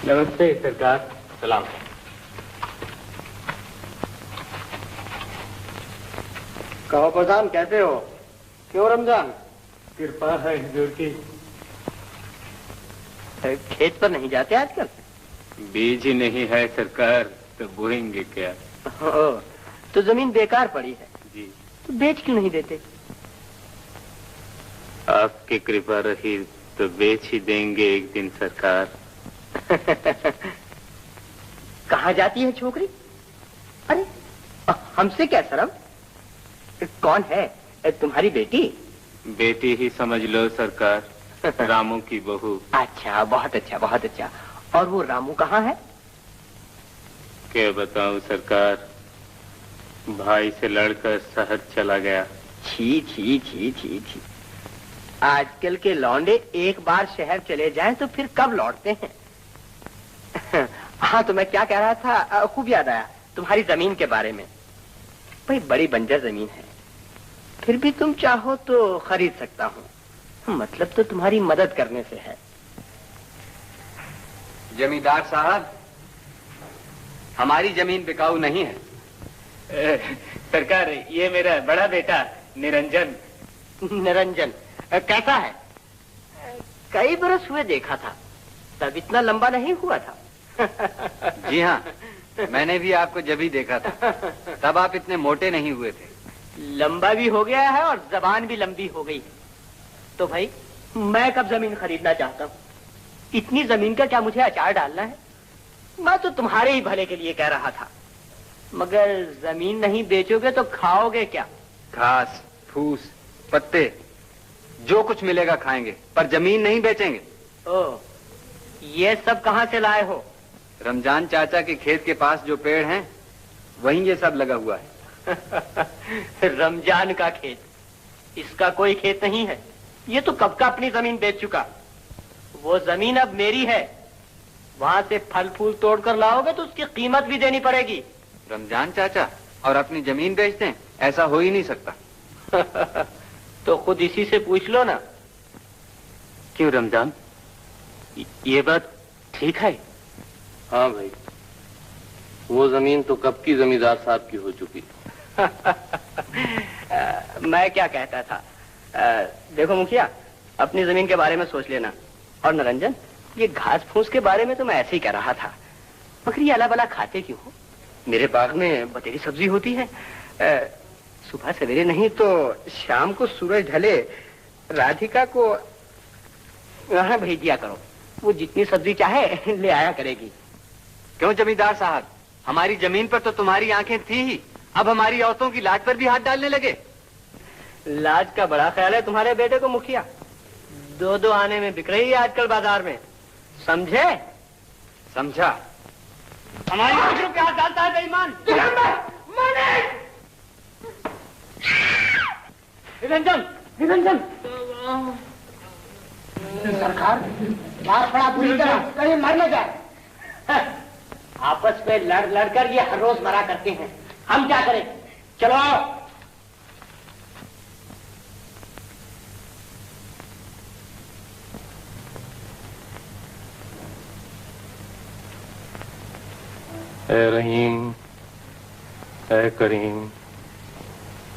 नमस्ते सरकार। सलाम। कहो प्रधान, कैसे हो? क्यों रमजान? कृपा है हुजूर की। खेत पर नहीं जाते आजकल? बीज ही नहीं है सरकार, तो बोएंगे क्या? तो जमीन बेकार पड़ी है जी। तो बेच क्यों नहीं देते? आपकी कृपा रही तो बेच ही देंगे एक दिन सरकार। कहाँ जाती है छोकरी? अरे हमसे क्या शर्म? कौन है? तुम्हारी बेटी? बेटी ही समझ लो सरकार, रामू की बहू। अच्छा, बहुत अच्छा, बहुत अच्छा। और वो रामू कहाँ है? क्या बताऊं सरकार, भाई से लड़कर शहर चला गया। छी छी छी छी छी। आजकल के लौंडे एक बार शहर चले जाएं तो फिर कब लौटते हैं? हाँ, तो मैं क्या कह रहा था, खूब याद आया तुम्हारी जमीन के बारे में। भाई बड़ी बंजर जमीन है, फिर भी तुम चाहो तो खरीद सकता हूँ। मतलब तो तुम्हारी मदद करने से है। जमींदार साहब, हमारी जमीन बिकाऊ नहीं है। सरकार, ये मेरा बड़ा बेटा निरंजन। निरंजन कैसा है? कई बरस हुए देखा था, तब इतना लंबा नहीं हुआ था। जी हाँ, मैंने भी आपको जब ही देखा था, तब आप इतने मोटे नहीं हुए थे। लंबा भी हो गया है और जबान भी लंबी हो गई। तो भाई मैं कब जमीन खरीदना चाहता हूँ? इतनी जमीन का क्या मुझे अचार डालना है? मैं तो तुम्हारे ही भले के लिए कह रहा था। मगर जमीन नहीं बेचोगे तो खाओगे क्या? घास फूस पत्ते जो कुछ मिलेगा खाएंगे, पर जमीन नहीं बेचेंगे। ओह, ये सब कहाँ से लाए हो? रमजान चाचा के खेत के पास जो पेड़ हैं, वहीं ये सब लगा हुआ है। रमजान का खेत? इसका कोई खेत नहीं है, ये तो कब का अपनी जमीन बेच चुका। वो जमीन अब मेरी है, वहां से फल फूल तोड़ कर लाओगे तो उसकी कीमत भी देनी पड़ेगी। रमजान चाचा और अपनी जमीन बेच दें, ऐसा हो ही नहीं सकता। तो खुद इसी से पूछ लो ना। क्यों रमजान, ये बात ठीक है? हाँ भाई, वो जमीन तो कब की जमींदार साहब की हो चुकी। मैं क्या कहता था, देखो मुखिया, अपनी जमीन के बारे में सोच लेना। और निरंजन, ये घास फूस के बारे में तो मैं ऐसे ही कह रहा था। मगर ये अला बला खाते क्यों हो? मेरे बाग में बतेरी सब्जी होती है। सुबह सवेरे नहीं तो शाम को सूरज ढले राधिका को यहाँ भेज दिया करो, वो जितनी सब्जी चाहे ले आया करेगी। क्यों जमींदार साहब, हमारी जमीन पर तो तुम्हारी आंखें थी ही, अब हमारी औरतों की लाज पर भी हाथ डालने लगे। लाज का बड़ा ख्याल है तुम्हारे बेटे को मुखिया। दो दो आने में बिक रही है आजकल बाजार में, समझे? समझा। हमारी फिक्र पे हाथ डालता है बेईमान। निरंजन, निरंजन। सरकार, बात बड़ा बुरी तरह कहीं मर न जाए। आपस में लड़ लड़कर ये हर रोज मरा करते हैं, हम क्या करें? चलो आओ। ऐ रहीम, ऐ करीम,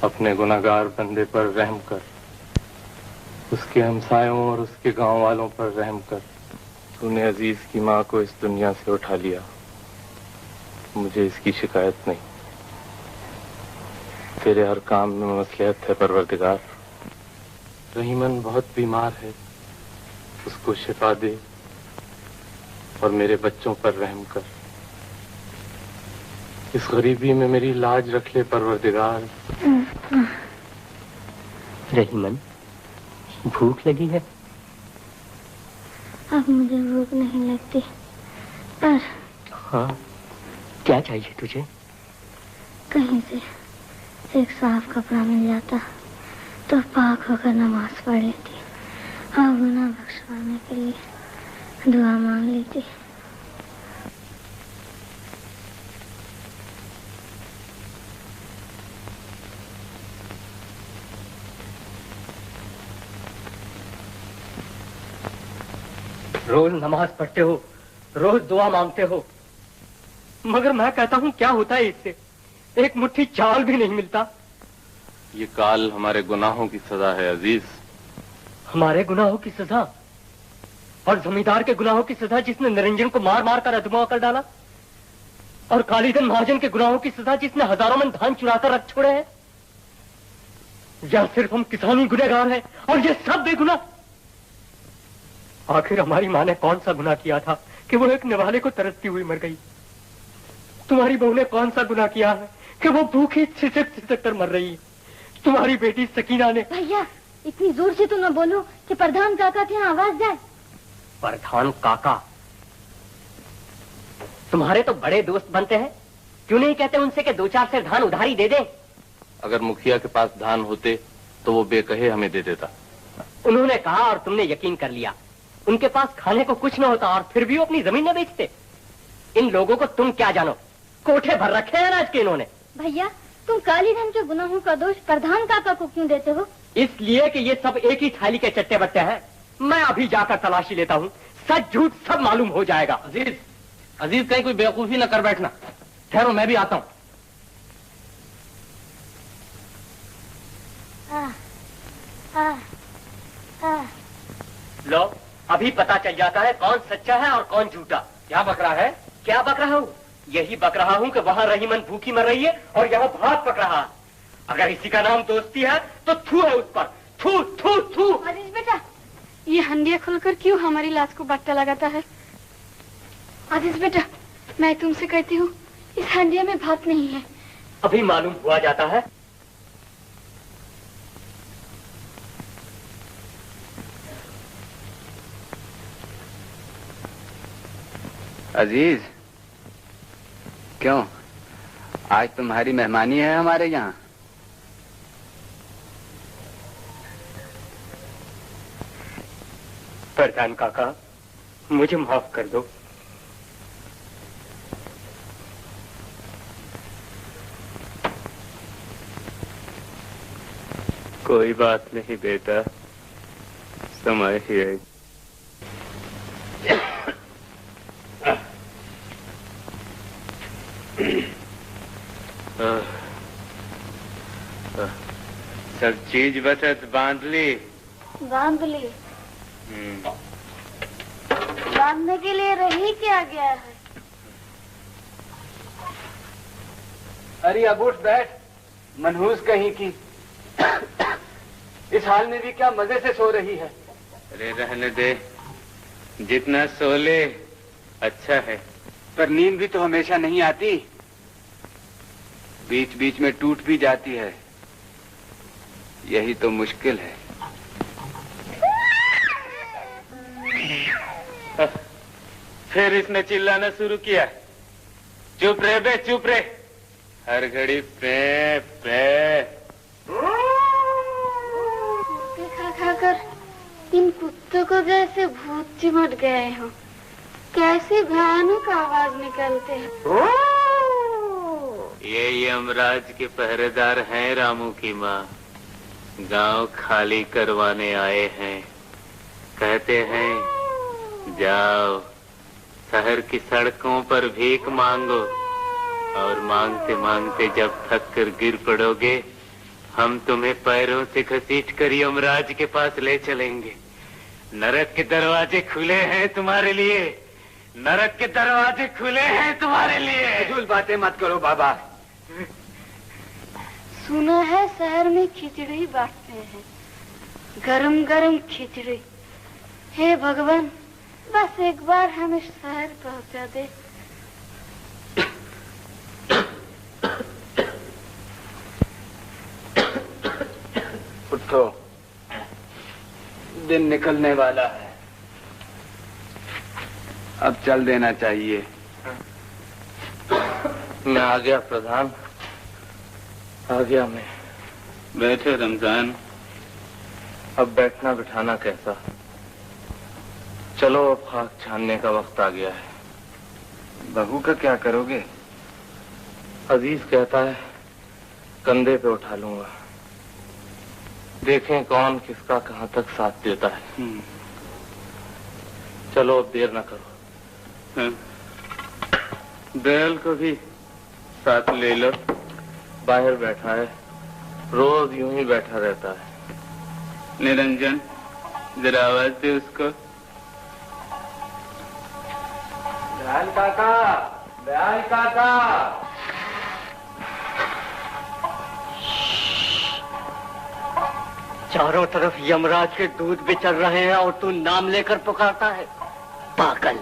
अपने गुनाहगार बंदे पर रहम कर, उसके हमसायों और उसके गांव वालों पर रहम कर। तूने अजीज की माँ को इस दुनिया से उठा लिया, मुझे इसकी शिकायत नहीं। तेरे हर काम में मसलियत है परवरदिगार। रहीमन बहुत बीमार है, उसको शिफा दे और मेरे बच्चों पर रहम कर। इस गरीबी में मेरी लाज रख ले परवरदिगार। रहीमन, भूख लगी है? अब मुझे भूख नहीं लगती, पर हाँ, क्या चाहिए तुझे? कहीं से एक साफ कपड़ा मिल जाता तो पाक होकर नमाज पढ़ लेती और गुनाह बख्शवाने के लिए दुआ मांग लेती। रोज नमाज पढ़ते हो, रोज दुआ मांगते हो, मगर मैं कहता हूँ क्या होता है इससे? एक मुट्ठी चावल भी नहीं मिलता। ये काल हमारे गुनाहों की सजा है अजीज। हमारे गुनाहों की सजा? और जमींदार के गुनाहों की सजा जिसने निरंजन को मार मार कर अधमवा कर डाला? और कालीधन महाजन के गुनाहों की सजा जिसने हजारों मन धान चुराकर रख छोड़े हैं? या सिर्फ हम किसानी गुनहगार हैं और ये सब बेगुनाह? आखिर हमारी माँ ने कौन सा गुनाह किया था कि वो एक निवाले को तरसती हुई मर गई? तुम्हारी बहू ने कौन सा गुनाह किया है कि वो भूखी छिसक कर मर रही है? तुम्हारी बेटी सकीना ने। भैया, इतनी जोर से तो न बोलो कि प्रधान काका के यहाँ आवाज जाए। प्रधान काका? तुम्हारे तो बड़े दोस्त बनते हैं, क्यों नहीं कहते उनसे कि 2-4 सेर धान उधारी दे दें? अगर मुखिया के पास धान होते तो वो बेकहे हमें दे देता। उन्होंने कहा और तुमने यकीन कर लिया। उनके पास खाने को कुछ न होता और फिर भी वो अपनी जमीन न बेचते। इन लोगों को तुम क्या जानो, कोठे भर रखे हैं अनाज के इन्होंने। भैया, तुम कालीधन के गुनाहों का दोष प्रधान काका को क्यों देते हो? इसलिए कि ये सब एक ही थाली के चट्टे बट्टे हैं। मैं अभी जाकर तलाशी लेता हूँ, सच झूठ सब मालूम हो जाएगा। अजीज, अजीज कहीं कोई बेवकूफी न कर बैठना। ठहरो, मैं भी आता हूँ। लो, अभी पता चल जाता है कौन सच्चा है और कौन झूठा। क्या बक रहा है? क्या बक रहा हूँ? यही बक रहा हूँ कि वहाँ रहीमन भूखी मर रही है और यहाँ भात पक रहा है। अगर इसी का नाम दोस्ती है तो थू है उस पर, थू थू थू। अजीज बेटा, ये हंडिया खोलकर क्यों हमारी लाश को बट्टा लगाता है? अजीज बेटा, मैं तुमसे कहती हूँ, इस हंडिया में भात नहीं है। अभी मालूम हुआ जाता है। अजीज, क्यों आज तुम्हारी मेहमानी है हमारे यहाँ? प्रधान काका, मुझे माफ कर दो। कोई बात नहीं बेटा, समय ही है। सब चीज बचत बांध ली? बांध ली। बांधने के लिए रही क्या गया है? अरे अब उठ बैठ, मनहूस कहीं की। इस हाल में भी क्या मजे से सो रही है? अरे रहने दे, जितना सो ले अच्छा है। पर नींद भी तो हमेशा नहीं आती, बीच बीच में टूट भी जाती है। यही तो मुश्किल है। फिर इसने चिल्लाना शुरू किया। चुप रहे बे, चुप रहे। हर घड़ी पे पे। खा खाकर इन कुत्तों को जैसे भूत चिमट गए हो। कैसी भयानक आवाज निकलते हैं। ये यमराज के पहरेदार हैं रामू की माँ। गांव खाली करवाने आए हैं। कहते हैं जाओ शहर की सड़कों पर भीख मांगो और मांगते मांगते जब थक कर गिर पड़ोगे हम तुम्हें पैरों से घसीट कर यमराज के पास ले चलेंगे। नरक के दरवाजे खुले हैं तुम्हारे लिए। नरक के दरवाजे खुले हैं तुम्हारे लिए। फजूल बातें मत करो बाबा। सुना है शहर में खिचड़ी बांटते हैं, गरम गरम खिचड़ी। हे भगवान, बस एक बार हमें शहर पहुंचा दे। उठो, दिन निकलने वाला है, अब चल देना चाहिए। मैं आ गया प्रधान, आ गया मैं। बैठे रमजान। अब बैठना बिठाना कैसा, चलो अब खाक छानने का वक्त आ गया है। बहू का क्या करोगे? अजीज कहता है कंधे पे उठा लूंगा, देखें कौन किसका कहां तक साथ देता है। चलो अब देर न करो। दयाल को भी साथ ले लो। बाहर बैठा है, रोज यूं ही बैठा रहता है। निरंजन, जरा आवाज दे उसको। दयाल काका, दयाल काका। चारों तरफ यमराज के दूध बिचर रहे हैं और तू नाम लेकर पुकारता है, पागल।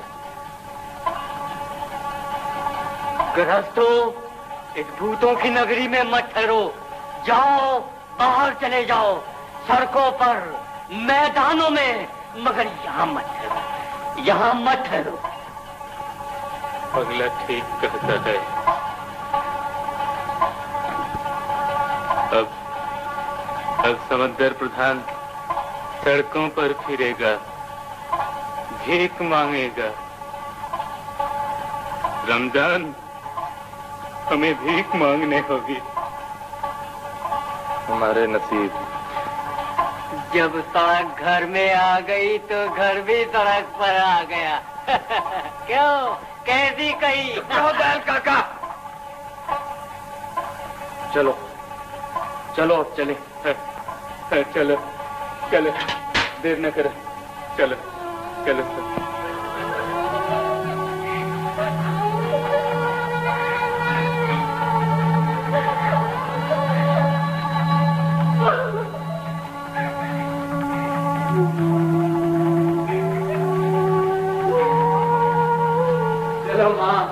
गृहस्थों, इस भूतों की नगरी में मत ठहरो, जाओ बाहर चले जाओ, सड़कों पर, मैदानों में, मगर यहाँ मत ठहरो, यहाँ मत ठहरो। अगला ठीक कहता है। अब समंदर प्रधान सड़कों पर फिरेगा, भीख मांगेगा। रमजान, हमें भीख मांगने होगी। हमारे नसीब। जब सड़क घर में आ गई तो घर भी सड़क पर आ गया। क्यों, कैसी कही? क्यों दयाल काका? चलो चलो अब चले। चलो चलो, देर न करो, चलो चलो। चलो माँ।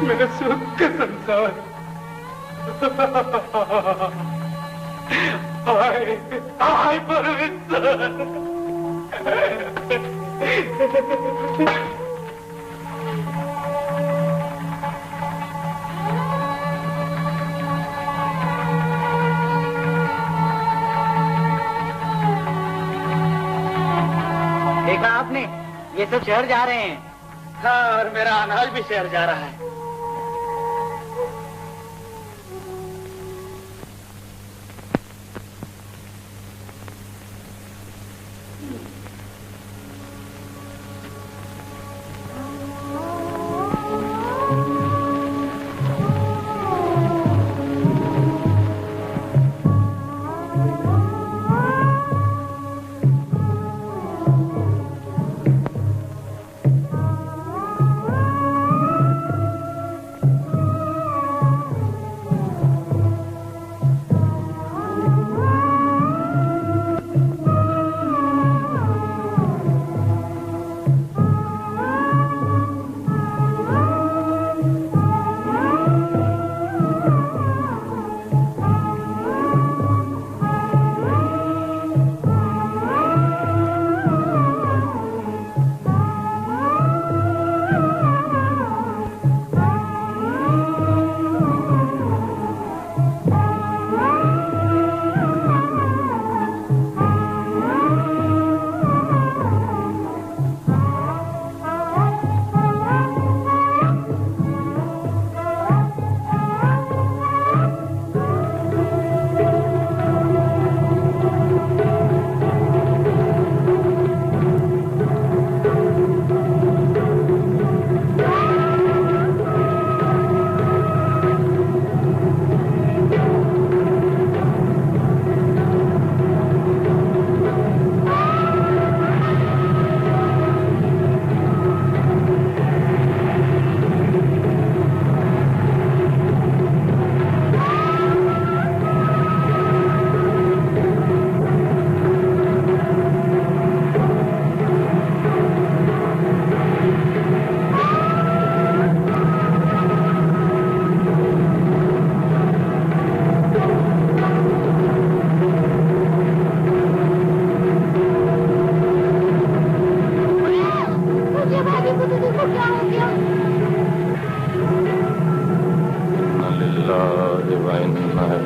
मेरा सुख का संसार। हाय हाय परमेश्वर। देखा आपने, ये सब शहर जा रहे हैं। हाँ, और मेरा अनाज भी शहर जा रहा है।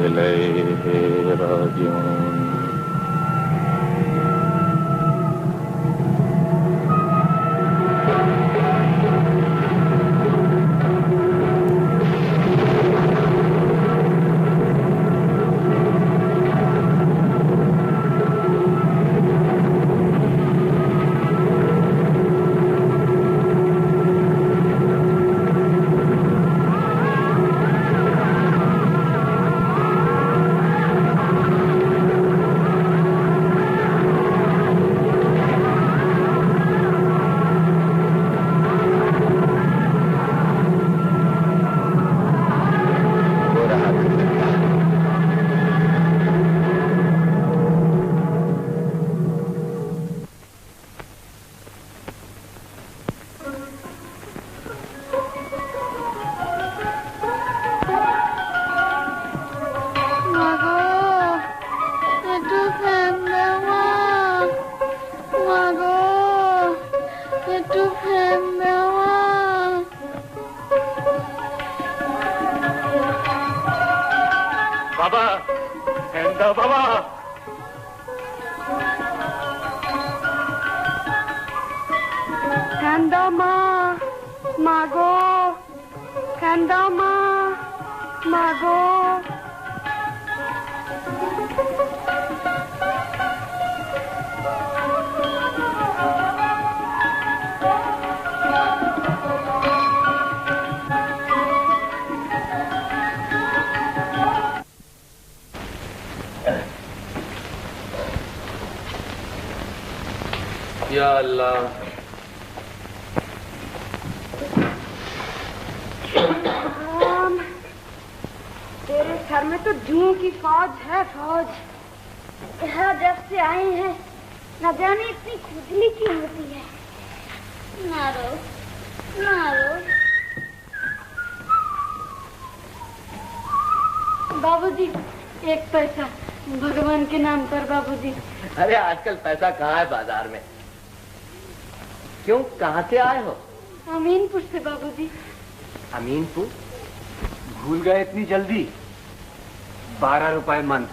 इलैहि राजिऊन। या अल्लाह, तेरे घर में तो जुओं की फौज है, फौज। यहाँ जब से आए हैं न जाने इतनी खुजली क्यों होती है। ना रो, ना रो। बाबूजी, एक पैसा भगवान के नाम पर बाबूजी। अरे आजकल पैसा कहाँ है बाजार में? क्यों, कहाँ से आए हो? अमीनपुर से बाबूजी। अमीनपुर? भूल गए इतनी जल्दी? 12 रुपए मन।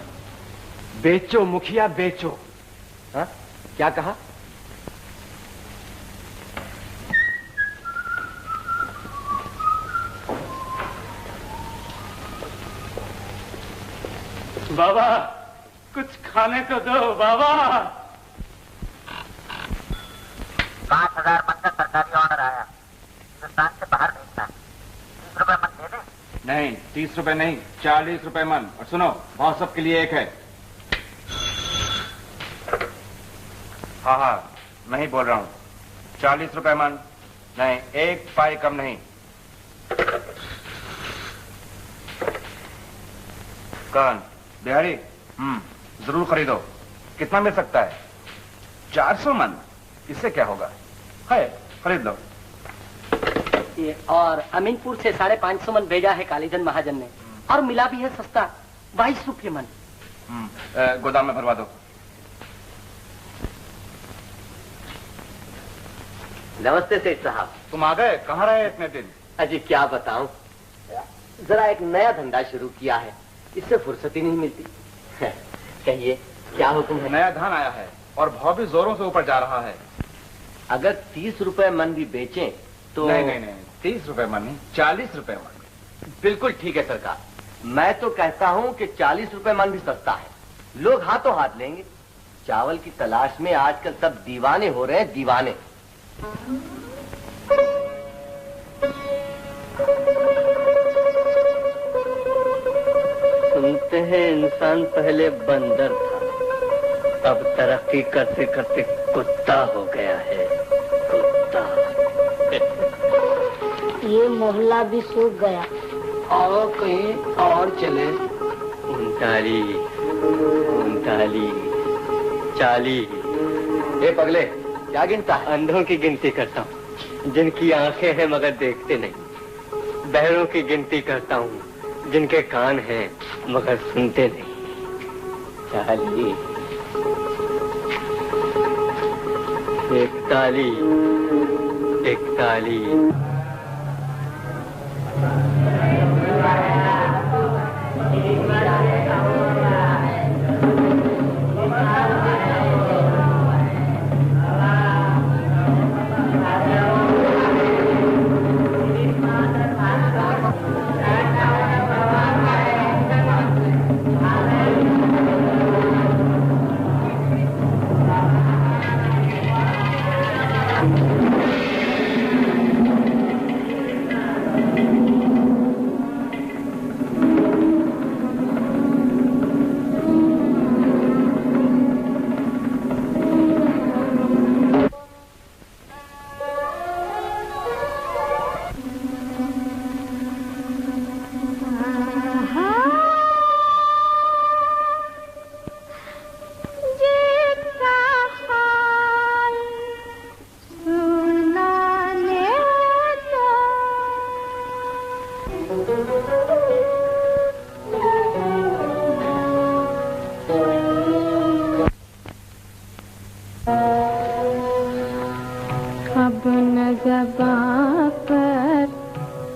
बेचो मुखिया बेचो। हाँ, क्या कहा? बाबा, कुछ खाने को दो बाबा। 5000 मन का सरकारी ऑर्डर आया, हिंदुस्तान से बाहर भेजना। 30 रुपए मन दे दे। नहीं, 30 रुपए नहीं, 40 रुपए मन। और सुनो, बहुत सबके लिए एक है। हाँ हाँ, नहीं बोल रहा हूँ। 40 रुपए मन। नहीं, एक पाई कम नहीं। कौन? बिहारी? जरूर खरीदो। कितना मिल सकता है? 400 मन। इससे क्या होगा? है, खरीद लो। ये और अमीनपुर से 550 मन भेजा है कालीचंद महाजन ने, और मिला भी है सस्ता, 22 रुपये मन। गोदाम में भरवा दो। नमस्ते सेठ साहब। तुम आ गए? कहाँ रहे इतने दिन? अजी क्या बताऊं, जरा एक नया धंधा शुरू किया है, इससे फुर्सत ही नहीं मिलती। कहिए, क्या हुक्म है? नया धान आया है और भाव भी जोरों से ऊपर जा रहा है। अगर 30 रुपए मन भी बेचें तो? नहीं नहीं नहीं, 30 रुपए मन नहीं, 40 रुपए मन। बिल्कुल ठीक है सरकार। मैं तो कहता हूं कि 40 रुपए मन भी सस्ता है, लोग हाथों हाथ लेंगे। चावल की तलाश में आजकल सब दीवाने हो रहे हैं, दीवाने। सुनते हैं इंसान पहले बंदर था, अब तरक्की करते करते कुत्ता हो गया है, कुत्ता। ये मोहल्ला भी सूख गया। और कहीं और चले। 39, 40। ए पगले, क्या गिनता है? अंधों की गिनती करता हूँ, जिनकी आंखें हैं मगर देखते नहीं। बहरों की गिनती करता हूँ, जिनके कान हैं मगर सुनते नहीं। 40, 41। अब न ज़बां पर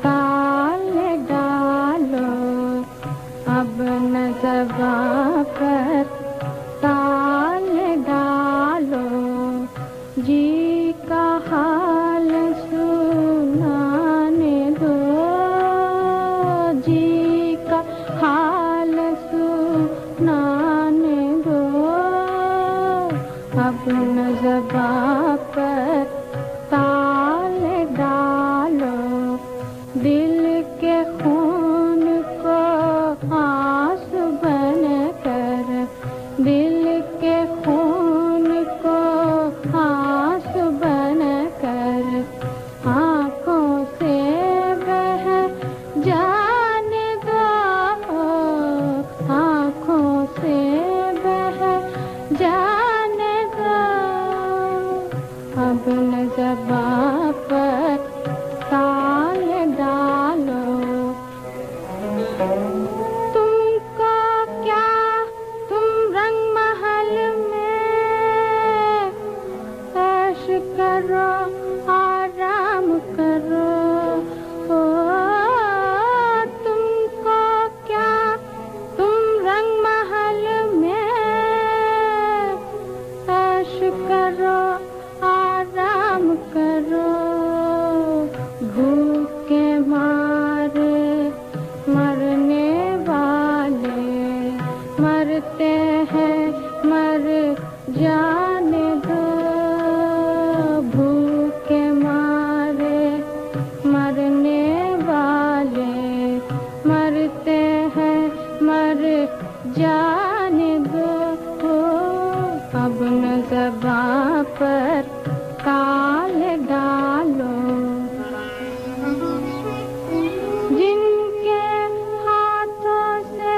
ताल डालो, अब न ज़बां पर ताल डालो, जी का हाल सुनाने दो, जी का हाल सुनाने दो, अब न ज़बां पर ताल डालो, दिल के खून को आंसू बन कर, दिल के खून को आंसू बन कर, आँखों से बह जाने दो, आँखों से बह जाने दो, अब न ज़बां पर ताल डालो। तुमको क्या, तुम रंग महल में ऐश करो, आराम करो, ओ तुमको क्या, तुम रंग महल में ऐश करो, आराम करो, भूख के मारे मरने वाले मरते हैं, मर जाने दो, भूख के मारे मरने वाले मरते हैं, मर जाने दो, अब न ज़बां पर ताल डालो, जिनके हाथों से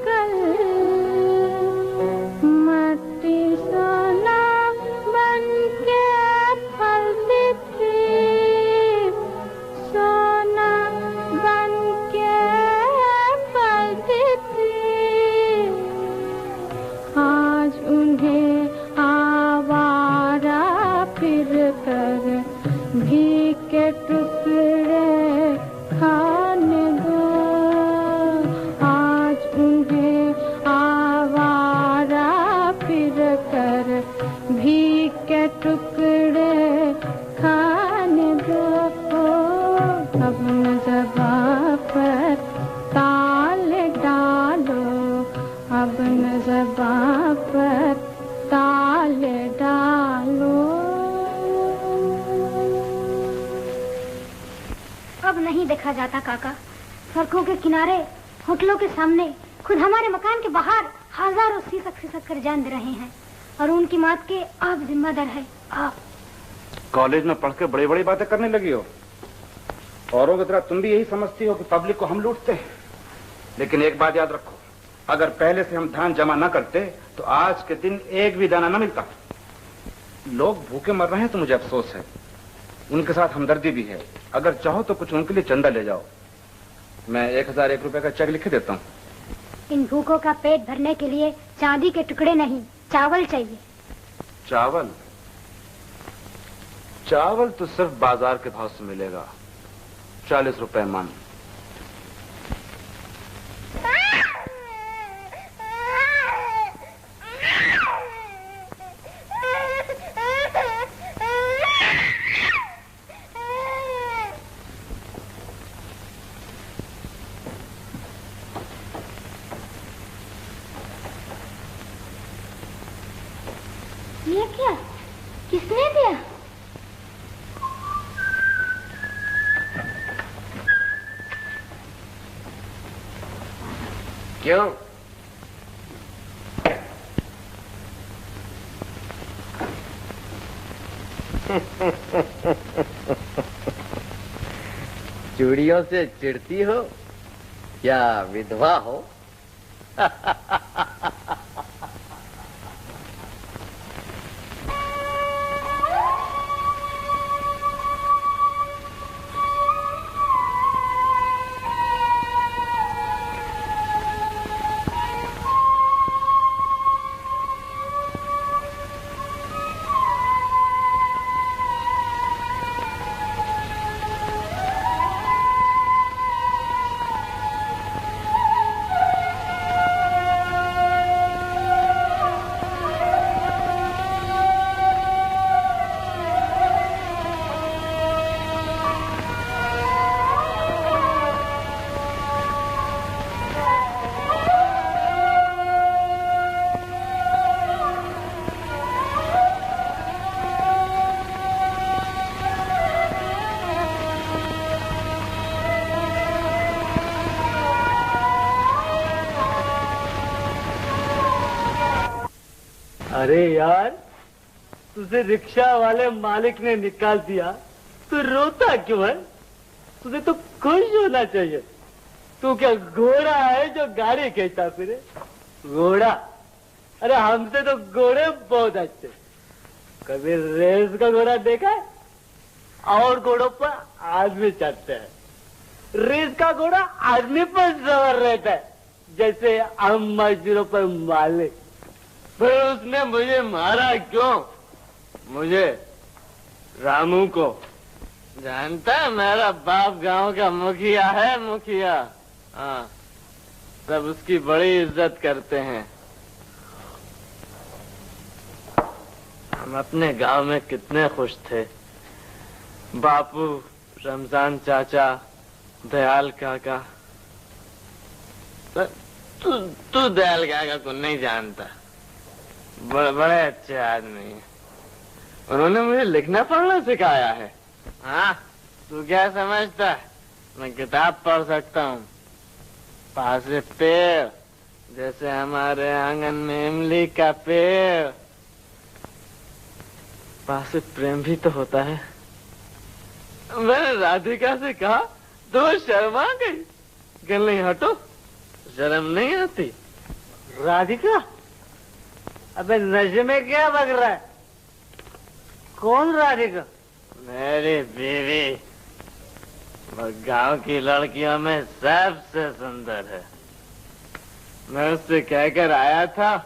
कल मट्टी सोना बन के फलती थी, सोना बन के फलती थी, आज उन्हें आवारा फिर कर भीख के टुकड़े खाने दो, आज उन्हें आवारा फिर कर भीख के टुकड़े खाने दो, अब न ज़बां पर ताल डालो, अब न ज़बां पर ताल डालो। अब नहीं देखा जाता काका, सड़कों के किनारे, होटलों के सामने, खुद हमारे मकान के बाहर हजारों सिसक कर जान दे रहे हैं, और उनकी मौत के आप जिम्मेदार है। आप कॉलेज में पढ़ के बड़ी बड़ी बातें करने लगी हो, औरों की तरह तुम भी यही समझती हो कि पब्लिक को हम लूटते हैं, लेकिन एक बात याद रखो, अगर पहले से हम धान जमा न करते तो आज के दिन एक भी दाना न मिलता। लोग भूखे मर रहे हैं तो मुझे अफसोस है, उनके साथ हमदर्दी भी है, अगर चाहो तो कुछ उनके लिए चंदा ले जाओ, मैं 1001 रुपए का चेक लिख देता हूँ। इन भूखों का पेट भरने के लिए चांदी के टुकड़े नहीं, चावल चाहिए। चावल? चावल तो सिर्फ बाजार के भाव से मिलेगा, 40 रुपए मन। ये क्या, किसने दिया? क्यों? चूड़ियों से चिढ़ती हो या विधवा हो? अरे यार, तुझे रिक्शा वाले मालिक ने निकाल दिया, तू रोता क्यों है? तुझे तो खुश होना चाहिए। तू क्या घोड़ा है जो गाड़ी खींचता फिरे? घोड़ा? अरे हमसे तो घोड़े बहुत अच्छे। कभी रेस का घोड़ा देखा है? और घोड़ों पर आदमी चढ़ते हैं। रेस का घोड़ा आदमी पर सवार रहता है, जैसे हम मजदूरों पर मालिक। फिर उसने मुझे मारा क्यों? मुझे, रामू को। जानता है मेरा बाप गांव का मुखिया है, मुखिया। हाँ, सब उसकी बड़ी इज्जत करते हैं। हम अपने गांव में कितने खुश थे। बापू, रमजान चाचा, दयाल काका। तू दयाल काका को नहीं जानता, बड़े अच्छे आदमी हैं। उन्होंने मुझे लिखना पढ़ना सिखाया है। हाँ, तू क्या समझता है मैं किताब पढ़ सकता हूँ? पास से पेड़, जैसे हमारे आंगन में इमली का पेड़। पास से प्रेम भी तो होता है। मैंने राधिका से कहा तो वो शर्मा गई। कल नहीं, हटो, शर्म नहीं आती। राधिका? अबे नशे में क्या बग रहा है? कौन राधिका? मेरी बीवी। वो गांव की लड़कियों में सबसे सुंदर है। मैं उससे कहकर आया था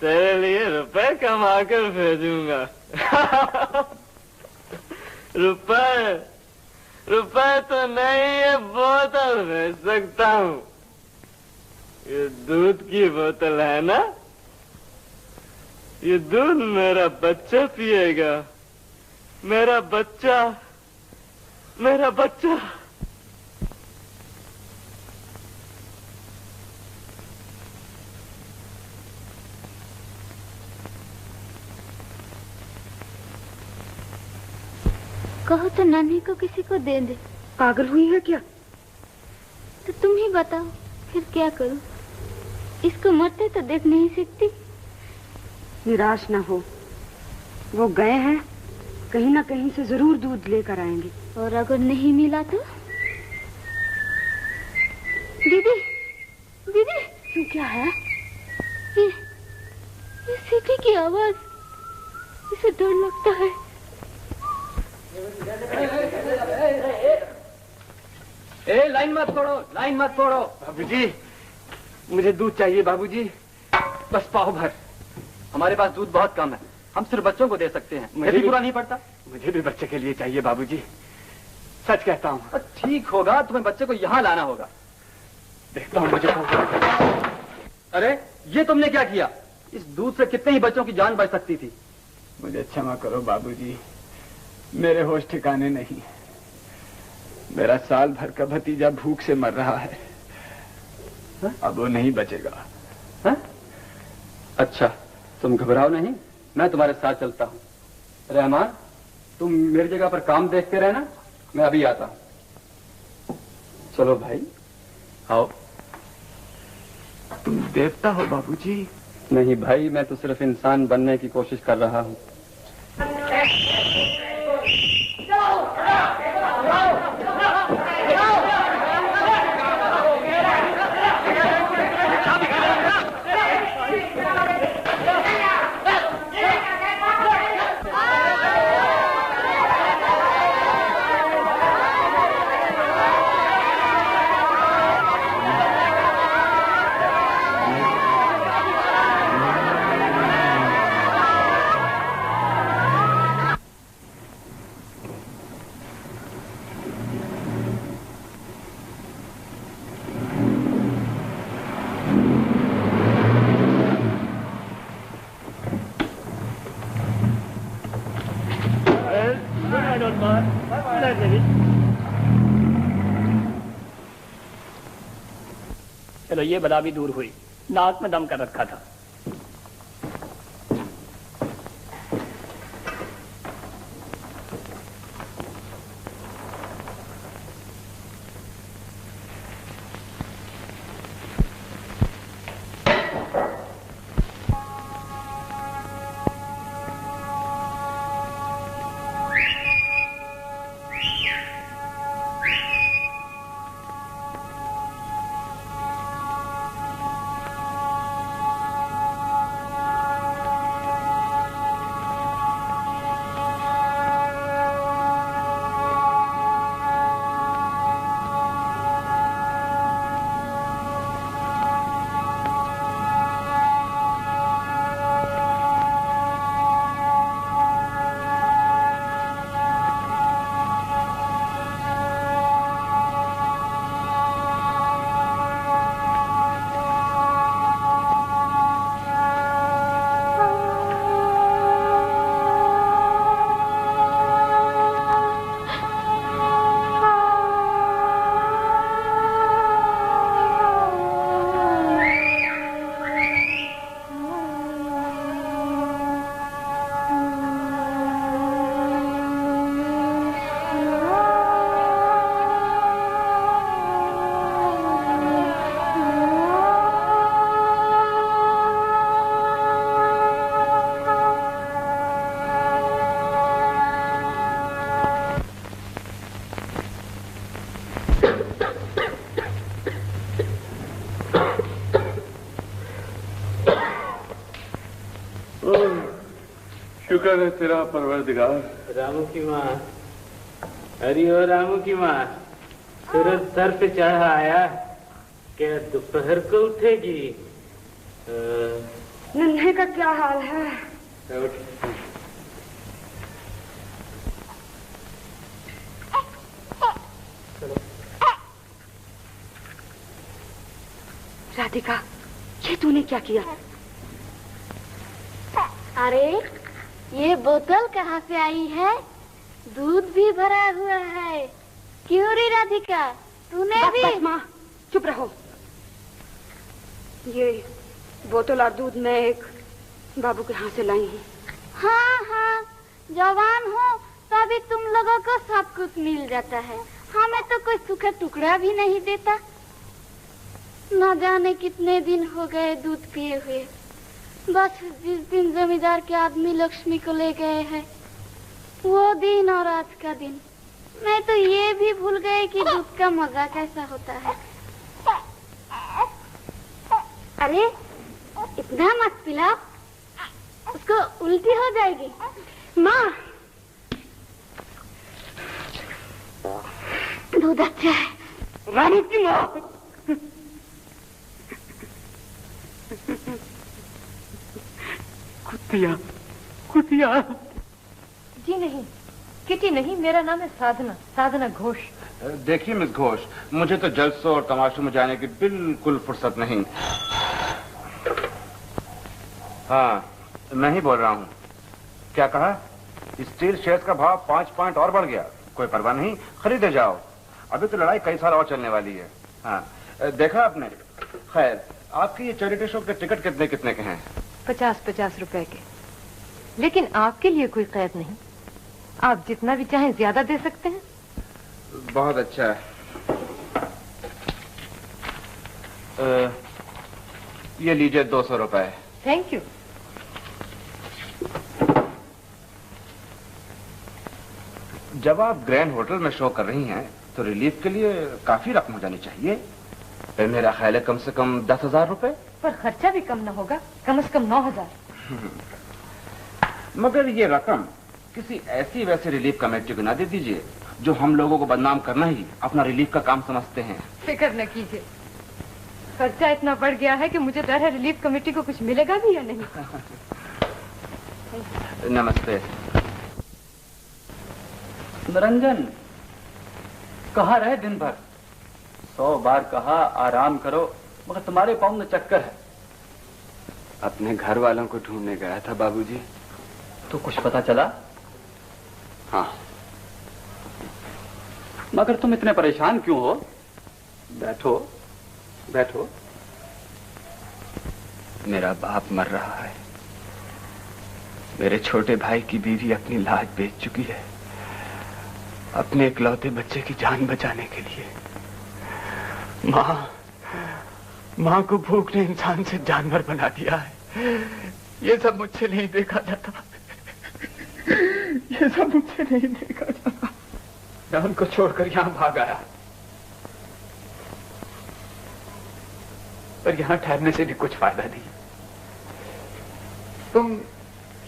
तेरे लिए रुपए कमा कर भेजूंगा। रुपए तो नहीं, ये बोतल भेज सकता हूँ। ये दूध की बोतल है ना? ये दूध मेरा बच्चा पिएगा। मेरा बच्चा, मेरा बच्चा। कहो तो नानी को किसी को दे दे। पागल हुई है क्या? तो तुम ही बताओ, फिर क्या करूं? इसको मरते तो देख नहीं सकती। निराश ना हो, वो गए हैं, कहीं ना कहीं से जरूर दूध लेकर आएंगे। और अगर नहीं मिला तो? दीदी, दीदी। क्यों, क्या है? ये सीटी की आवाज, इसे डर लगता है। ए, लाइन मत तोड़ो, लाइन मत तोड़ो। बाबूजी, मुझे दूध चाहिए बाबूजी, बस पाव भर। हमारे पास दूध बहुत कम है, हम सिर्फ बच्चों को दे सकते हैं। मुझे भी पूरा नहीं पड़ता। मुझे भी बच्चे के लिए चाहिए बाबूजी, सच कहता हूँ। ठीक होगा, तुम्हें बच्चे को यहाँ लाना होगा। देखता हूँ मुझे। अरे, ये तुमने क्या किया? इस दूध से कितने ही बच्चों की जान बच सकती थी। मुझे क्षमा करो बाबूजी, मेरे होश ठिकाने नहीं। मेरा साल भर का भतीजा भूख से मर रहा है। अब वो नहीं बचेगा। हा? अच्छा, तुम घबराओ नहीं, मैं तुम्हारे साथ चलता हूँ। रहमान, तुम मेरी जगह पर काम देखते रहना, मैं अभी आता हूँ। चलो भाई, आओ। तुम देवता हो बाबूजी? नहीं भाई, मैं तो सिर्फ इंसान बनने की कोशिश कर रहा हूँ। चलो, ये बला भी दूर हुई। नाक में दम कर रखा था। शुक्र है तेरा परवरदिगार। रामू की माँ, अरे ओ रामू की माँ, सूरज सर पे चढ़ा आया, क्या दोपहर को उठेगी? नन्हे का क्या हाल है? राधिका, ये तूने क्या किया? अरे ये बोतल कहाँ से आई है? दूध भी भरा हुआ है। क्यों रे राधिका, तूने भी? बस माँ, चुप रहो। ये बोतल और दूध मैं एक बाबू के यहाँ से लाई हूँ। हाँ हाँ, जवान हो तभी तुम लोगों को सब कुछ मिल जाता है, हमें तो कोई सूखा टुकड़ा भी नहीं देता। न जाने कितने दिन हो गए दूध पिए हुए। बस जिस दिन जमींदार के आदमी लक्ष्मी को ले गए हैं, वो दिन और आज का दिन, मैं तो ये भी भूल गई कि दूध का मजा कैसा होता है। अरे इतना मत पिलाओ, उसको उल्टी हो जाएगी। माँ, दूध अच्छा है। रानी की माँ, कुतिया, कुतिया। जी नहीं, किटी नहीं, मेरा नाम है साधना, साधना घोष। देखिए मिस घोष, मुझे तो जलसों और तमाशों में जाने की बिल्कुल फुर्सत नहीं। हाँ, मैं ही बोल रहा हूँ। क्या कहा? स्टील शेयर्स का भाव 5 पॉइंट और बढ़ गया। कोई परवाह नहीं, खरीदे जाओ। अभी तो लड़ाई कई साल और चलने वाली है। हाँ, देखा आपने? खैर, आपकी ये चैरिटी शो के टिकट कितने कितने के हैं? 50-50 रुपए के। लेकिन आपके लिए कोई कैद नहीं, आप जितना भी चाहें ज्यादा दे सकते हैं। बहुत अच्छा है। ये लीजिए 200 रुपए। Thank you. जब आप ग्रैंड होटल में शो कर रही हैं तो रिलीफ के लिए काफी रकम हो जानी चाहिए। मेरा ख्याल है कम से कम 10,000 रुपए। पर खर्चा भी कम न होगा, कम से कम 9,000। मगर ये रकम किसी ऐसी वैसी रिलीफ कमेटी को ना दे दीजिए जो हम लोगों को बदनाम करना ही अपना रिलीफ का काम समझते हैं। फिक्र न कीजिए, खर्चा इतना बढ़ गया है कि मुझे डर है रिलीफ कमेटी को कुछ मिलेगा भी या नहीं। नमस्ते। निरंजन, कहाँ रहे दिन भर? 100 बार कहा आराम करो, मगर तुम्हारे पाँव में चक्कर है। अपने घर वालों को ढूंढने गया था बाबूजी। तो कुछ पता चला? हाँ। मगर तुम इतने परेशान क्यों हो? बैठो बैठो। मेरा बाप मर रहा है। मेरे छोटे भाई की बीवी अपनी लाज बेच चुकी है अपने इकलौते बच्चे की जान बचाने के लिए। माँ को भूख ने इंसान से जानवर बना दिया है। ये सब मुझसे नहीं देखा जाता, ये सब मुझसे नहीं देखा जाता। मैं उनको छोड़कर यहाँ भाग आया, पर यहाँ ठहरने से भी कुछ फायदा नहीं। तुम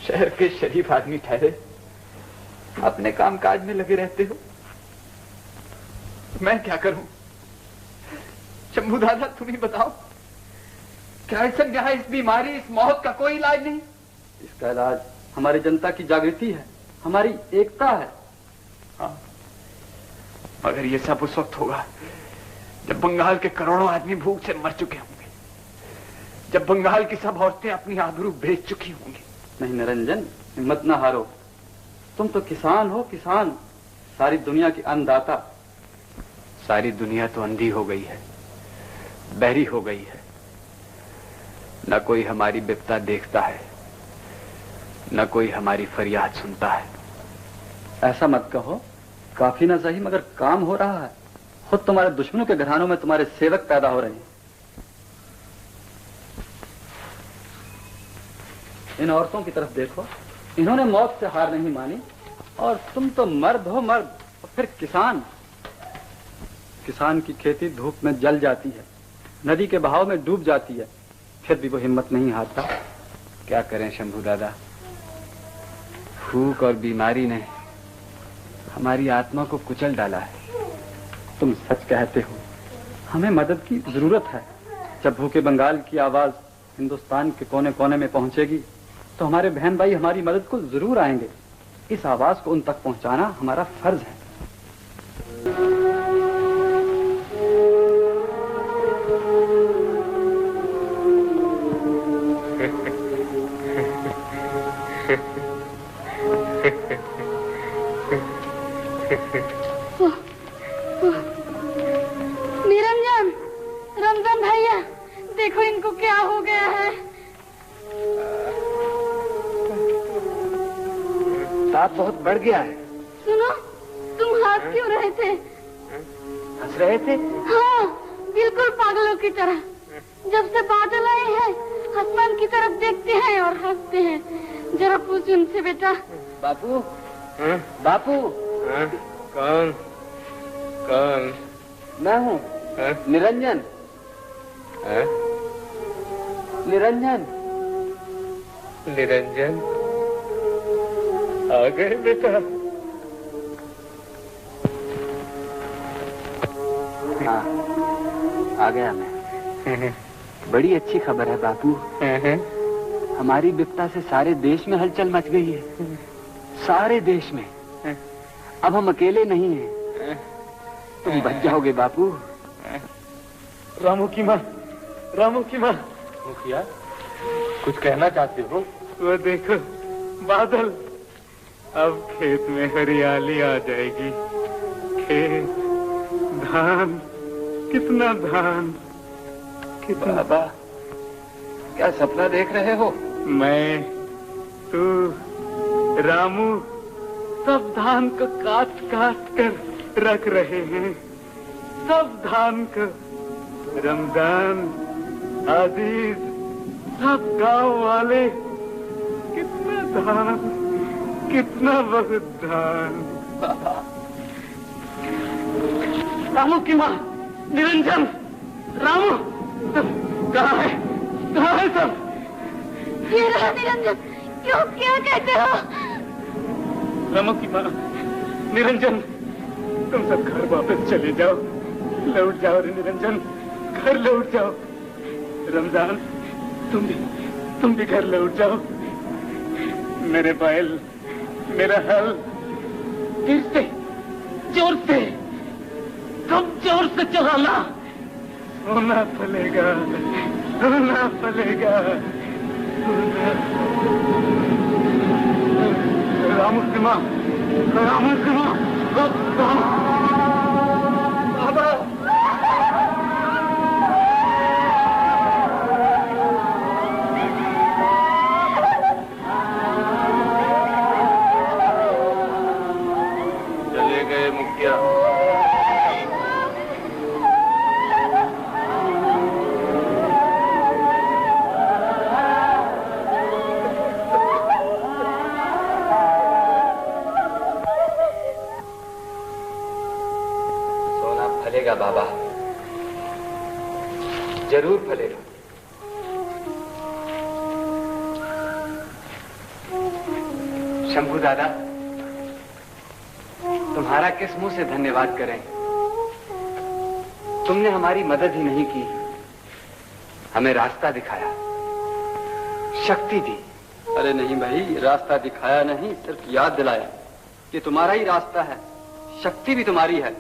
शहर के शरीफ आदमी ठहरे, अपने काम काज में लगे रहते हो, मैं क्या करूं? शंभू दादा तुम ही बताओ, क्या इस यहाँ इस बीमारी, इस मौत का कोई इलाज नहीं? इसका इलाज हमारी जनता की जागृति है, हमारी एकता है। हाँ, मगर ये सब उस वक्त होगा जब बंगाल के करोड़ों आदमी भूख से मर चुके होंगे, जब बंगाल की सब औरतें अपनी आबरू बेच चुकी होंगी। नहीं निरंजन, हिम्मत ना हारो। तुम तो किसान हो, किसान, सारी दुनिया की अन्नदाता। सारी दुनिया तो अंधी हो गई है, बहरी हो गई है। न कोई हमारी विपदा देखता है, न कोई हमारी फरियाद सुनता है। ऐसा मत कहो, काफी ना सही मगर काम हो रहा है। खुद तुम्हारे दुश्मनों के घरानों में तुम्हारे सेवक पैदा हो रहे हैं। इन औरतों की तरफ देखो, इन्होंने मौत से हार नहीं मानी, और तुम तो मर्द हो मर्द, और फिर किसान। किसान की खेती धूप में जल जाती है, नदी के बहाव में डूब जाती है, फिर भी वो हिम्मत नहीं हारता। क्या करें शंभू दादा, भूख और बीमारी ने हमारी आत्मा को कुचल डाला है। तुम सच कहते हो, हमें मदद की जरूरत है। जब भूखे बंगाल की आवाज हिंदुस्तान के कोने कोने में पहुंचेगी तो हमारे बहन भाई हमारी मदद को जरूर आएंगे। इस आवाज को उन तक पहुंचाना हमारा फर्ज है। निरंजन, रमजान भैया, देखो इनको क्या हो गया है। ताप बहुत बढ़ गया है। सुनो, तुम हंस क्यों रहे थे? हंस रहे थे? हाँ, बिल्कुल पागलों की तरह। जब से बादल आए हैं, आसमान की तरफ देखते हैं और हंसते हैं। जरा पूछ उनसे बेटा। बापू, बापू। कौन? कौन? मैं हूँ निरंजन। निरंजन। निरंजन आ गए बेटा? हाँ, आ गया मैं। बड़ी अच्छी खबर है बापू। हमारी विपदा से सारे देश में हलचल मच गई है। सारे देश में। अब हम अकेले नहीं हैं। तुम बच जाओगे बापू। रामू की माँ, रामू की माँ। मुखिया, कुछ कहना चाहते हो? वो देखो बादल, अब खेत में हरियाली आ जाएगी। खेत, धान, कितना धान, कितना। बाबा, क्या सपना देख रहे हो? मैं, तू, रामू सब धान को काट काट कर रख रहे हैं। सब धान को। रमजान, आजीज, सब गांव वाले, कितना धान, कितना बहुत धान। रामू की माँ, निरंजन, रामू, कहाँ है? कहाँ है सब? ये रहा निरंजन। क्यों, क्या कहते हो? रामू की माँ, निरंजन, तुम सब घर वापस चले जाओ। लौट जाओ रे निरंजन, घर लौट जाओ। रमजान, तुम भी घर लौट जाओ। मेरे बैल, मेरा हल, फिर से जोर से, खूब जोर से चलाना। सोना फलेगा, सोना फलेगा, सोना। रामू की माँ, रामू की माँ, बाबा। चले गए मुखिया। फलेगा बाबा, जरूर फलेगा। शंभू दादा, तुम्हारा किस मुंह से धन्यवाद करें। तुमने हमारी मदद ही नहीं की, हमें रास्ता दिखाया, शक्ति दी। अरे नहीं भाई, रास्ता दिखाया नहीं, सिर्फ याद दिलाया कि तुम्हारा ही रास्ता है, शक्ति भी तुम्हारी है।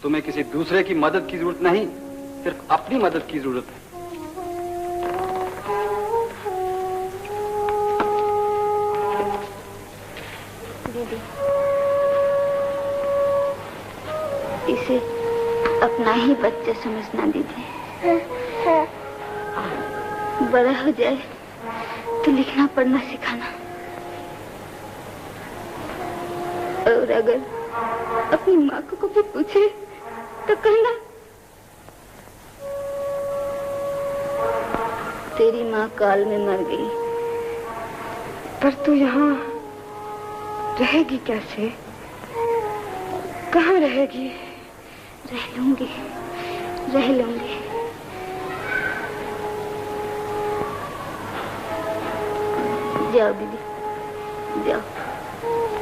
तुम्हें किसी दूसरे की मदद की जरूरत नहीं, सिर्फ अपनी मदद की जरूरत है। दीदी, इसे अपना ही बच्चा समझना दीदी। बड़ा हो जाए तो लिखना पढ़ना सिखाना, और अगर अपनी माँ को कभी पूछे तो कहना तेरी माँ काल में मर गई। पर तू यहाँ रहेगी कैसे? कहाँ रहेगी? रह लूंगी, रह लूंगी। जाओ दीदी, जाओ।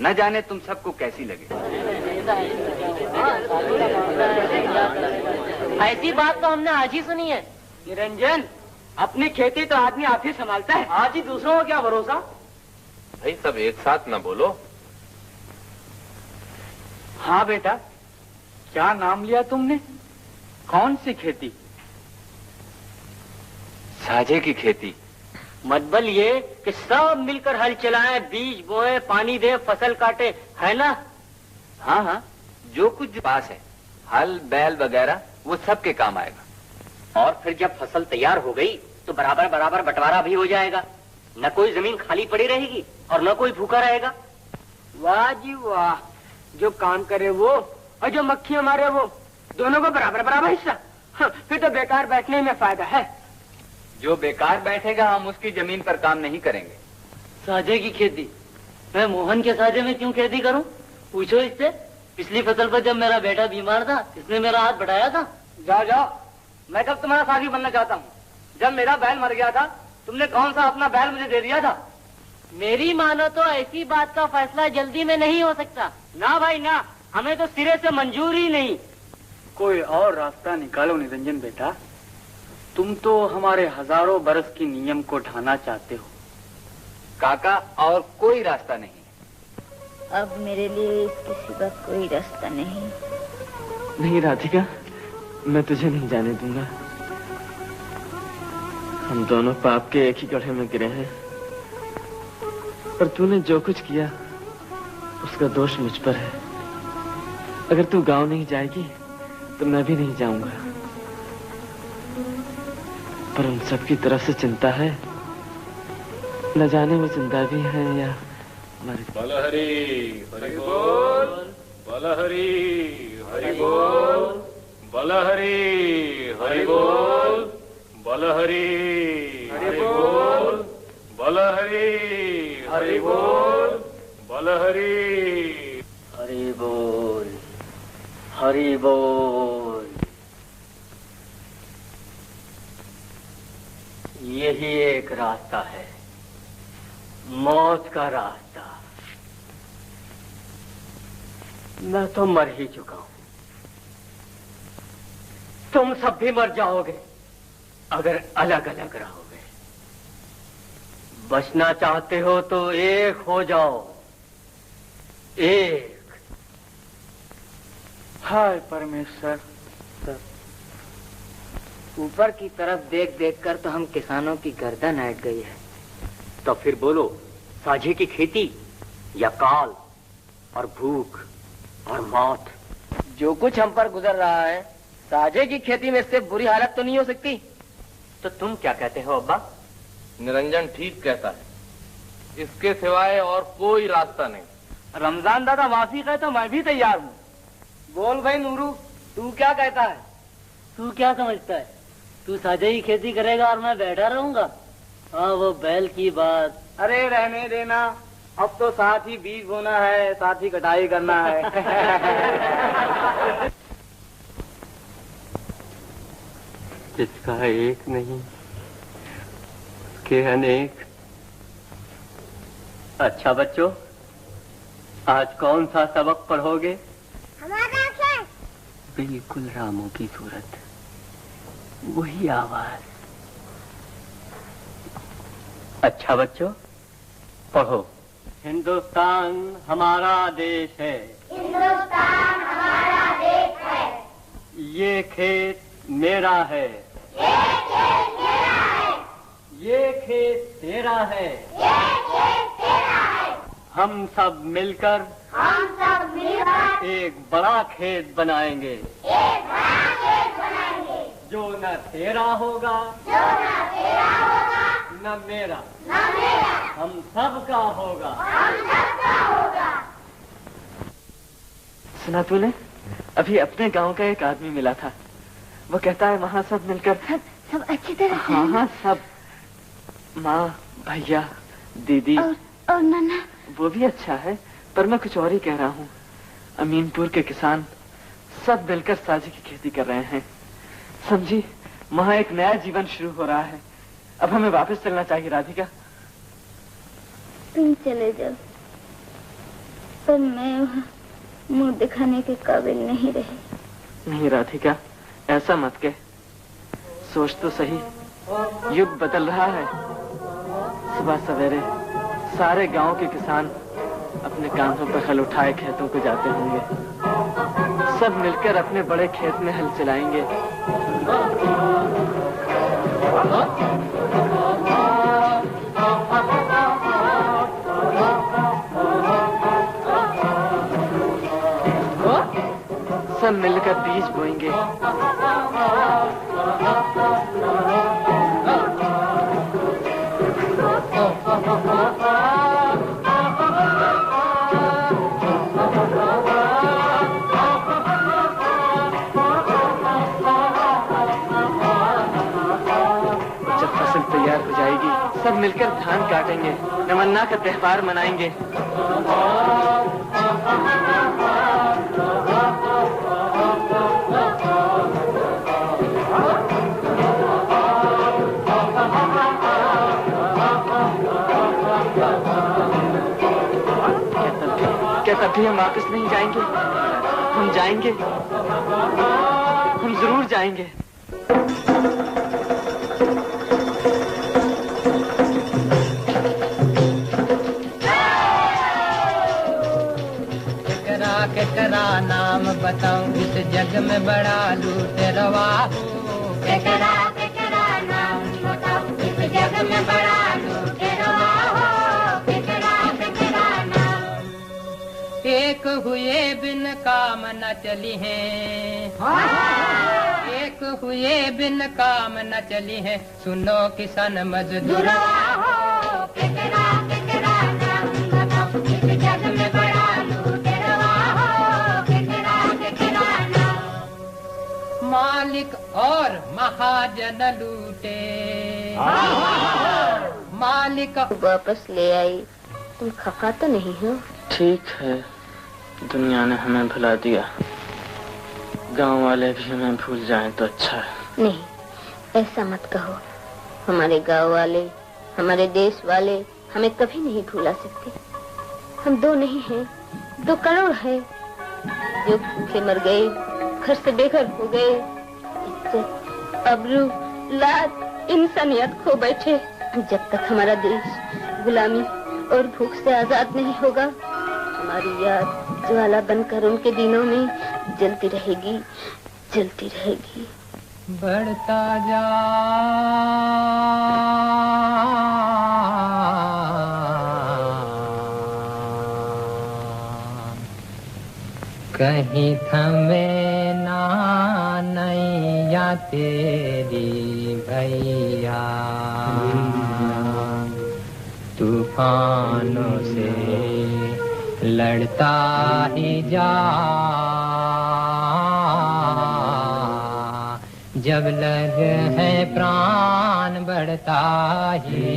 न जाने तुम सबको कैसी लगे। ऐसी बात तो हमने आज ही सुनी है। निरंजन, अपनी खेती तो आदमी आप ही संभालता है, आज ही दूसरों को क्या भरोसा। भाई सब एक साथ न बोलो। हाँ बेटा, क्या नाम लिया तुमने? कौन सी खेती? साझे की खेती। मतलब ये कि सब मिलकर हल चलाएं, बीज बोए, पानी दे, फसल काटे, है ना? हाँ हाँ, जो कुछ पास है, हल बैल वगैरह, वो सबके काम आएगा। और फिर जब फसल तैयार हो गई तो बराबर बराबर बंटवारा भी हो जाएगा। न कोई जमीन खाली पड़ी रहेगी और न कोई भूखा रहेगा। वाह जी वाह, जो काम करे वो और जो मक्खियां मारे वो, दोनों को बराबर बराबर हिस्सा। हाँ, फिर तो बेकार बैठने में फायदा है। जो बेकार बैठेगा हम उसकी जमीन पर काम नहीं करेंगे। साझे की खेती? मैं मोहन के साझे में क्यों खेती करूं? पूछो इससे। पिछली फसल पर जब मेरा बेटा बीमार था, इसने मेरा हाथ बढ़ाया था। जाओ जाओ, मैं कब तुम्हारा साथी बनना चाहता हूँ। जब मेरा बैल मर गया था, तुमने कौन सा अपना बैल मुझे दे दिया था? मेरी मानो तो ऐसी बात का फैसला जल्दी में नहीं हो सकता। ना भाई ना, हमें तो सिरे से मंजूर ही नहीं। कोई और रास्ता निकालो निरंजन बेटा। तुम तो हमारे हजारों बरस की नियम को ढाना चाहते हो। काका, और कोई रास्ता नहीं। अब मेरे लिए इसके सिवा कोई रास्ता नहीं। नहीं राधिका, मैं तुझे नहीं जाने दूंगा। हम दोनों पाप के एक ही गड्ढे में गिरे हैं, पर तूने जो कुछ किया उसका दोष मुझ पर है। अगर तू गांव नहीं जाएगी तो मैं भी नहीं जाऊंगा, पर उन सबकी तरफ से चिंता है, न जाने वो जिंदा भी है या मर गए। बल हरि हरि बोल, बल हरि हरि बोल, बल हरि हरि बोल, बल हरि हरि बोल, बल हरि हरि बोल, बल हरि हरि बोल, हरि बोल। यही एक रास्ता है, मौत का रास्ता। मैं तो मर ही चुका हूं, तुम सब भी मर जाओगे अगर अलग अलग रहोगे। बचना चाहते हो तो एक हो जाओ, एक। हाय परमेश्वर। ऊपर की तरफ देख देख कर तो हम किसानों की गर्दन हट गई है। तो फिर बोलो, साझे की खेती या काल और भूख और मौत? जो कुछ हम पर गुजर रहा है, साझे की खेती में इससे बुरी हालत तो नहीं हो सकती। तो तुम क्या कहते हो अब्बा? निरंजन ठीक कहता है, इसके सिवाय और कोई रास्ता नहीं। रमजान दादा माफी कहे तो मैं भी तैयार हूँ। बोल भाई नूरू, तू क्या कहता है? तू क्या समझता है? तू साझे की खेती करेगा और मैं बैठा रहूंगा? हाँ, वो बैल की बात। अरे रहने देना, अब तो साथ ही बीज बोना है, साथ ही कटाई करना है। इसका एक नहीं के अनेक। अच्छा बच्चों, आज कौन सा सबक पढ़ोगे? हमारा क्या? बिल्कुल रामू की सूरत, वही आवाज। अच्छा बच्चों, पढ़ो। हिंदुस्तान हमारा देश है, हिंदुस्तान हमारा देश है। ये खेत मेरा है, ये खेत मेरा है। ये खेत तेरा है, ये खेत तेरा है। हम सब मिलकर एक बड़ा खेत बनाएंगे, एक बड़ा खेत बनाएंगे। जो न तेरा होगा, जो न तेरा होगा, न मेरा, न मेरा, हम सब का होगा, हम सब का होगा। सुना तूने? अभी अपने गांव का एक आदमी मिला था, वो कहता है वहाँ सब मिलकर सब अच्छी तरह से। हाँ हाँ सब, माँ, भैया, दीदी और नन्ना। वो भी अच्छा है, पर मैं कुछ और ही कह रहा हूँ। अमीनपुर के किसान सब मिलकर साझे की खेती कर रहे हैं, समझी? वहाँ एक नया जीवन शुरू हो रहा है। अब हमें वापस चलना चाहिए राधिका। तुम चले जाओ। पर मैं वहाँ मुंह दिखाने के काबिल नहीं रही। नहीं राधिका, ऐसा मत कह। सोच तो सही, युग बदल रहा है। सुबह सवेरे सारे गांव के किसान अपने कांधों पर हल उठाए खेतों को जाते होंगे। सब मिलकर अपने बड़े खेत में हल चलाएंगे। सब मिलकर बीज बोएंगे। जब फसल तैयार हो जाएगी, सब मिलकर धान काटेंगे, नमन्ना का त्योहार मनाएंगे। क्या तब भी हम वापस नहीं जाएंगे? हम जाएंगे, हम जरूर जाएंगे। केकरा नाम बताऊं इस जग में बड़ा लूट रवा हो। केकरा नाम बताऊं इस जग में बड़ा लूट रवा हो। केकरा नाम। एक हुए बिन काम न चली है, एक हुए बिन काम न चली है। सुनो किसान मजदूर हो। केकरा नाम बताऊं इस जग में बड़ा मालिक और महाजन लूटे। मालिक वापस ले आई। तुम खफा तो नहीं हो? ठीक है, दुनिया ने हमें भुला दिया। गांव वाले भी हमें भूल जाएं तो अच्छा है। नहीं, ऐसा मत कहो। हमारे गांव वाले, हमारे देश वाले हमें कभी नहीं भुला सकते। हम दो नहीं हैं, 2 करोड़ है जो भूखे मर गए, घर से बेघर हो गए, इज्जत, आबरू, लाज, इंसानियत खो बैठे। जब तक हमारा देश गुलामी और भूख से आजाद नहीं होगा, हमारी याद ज्वाला बनकर उनके दिनों में जलती रहेगी, जलती रहेगी। बढ़ता जा कहीं थमे ना नैया तेरी भैया। तूफानों से लड़ता ही जा, जब लग है प्राण बढ़ता ही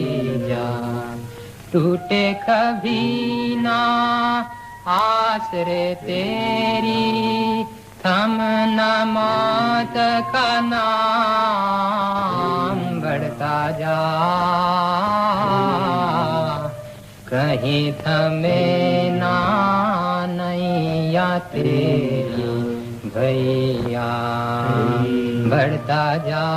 जा। टूटे कभी ना आसरे तेरी, थम न मौत का नाम बढ़ता जा। कहीं थमे ना नैया तेरी भैया, बढ़ता जा।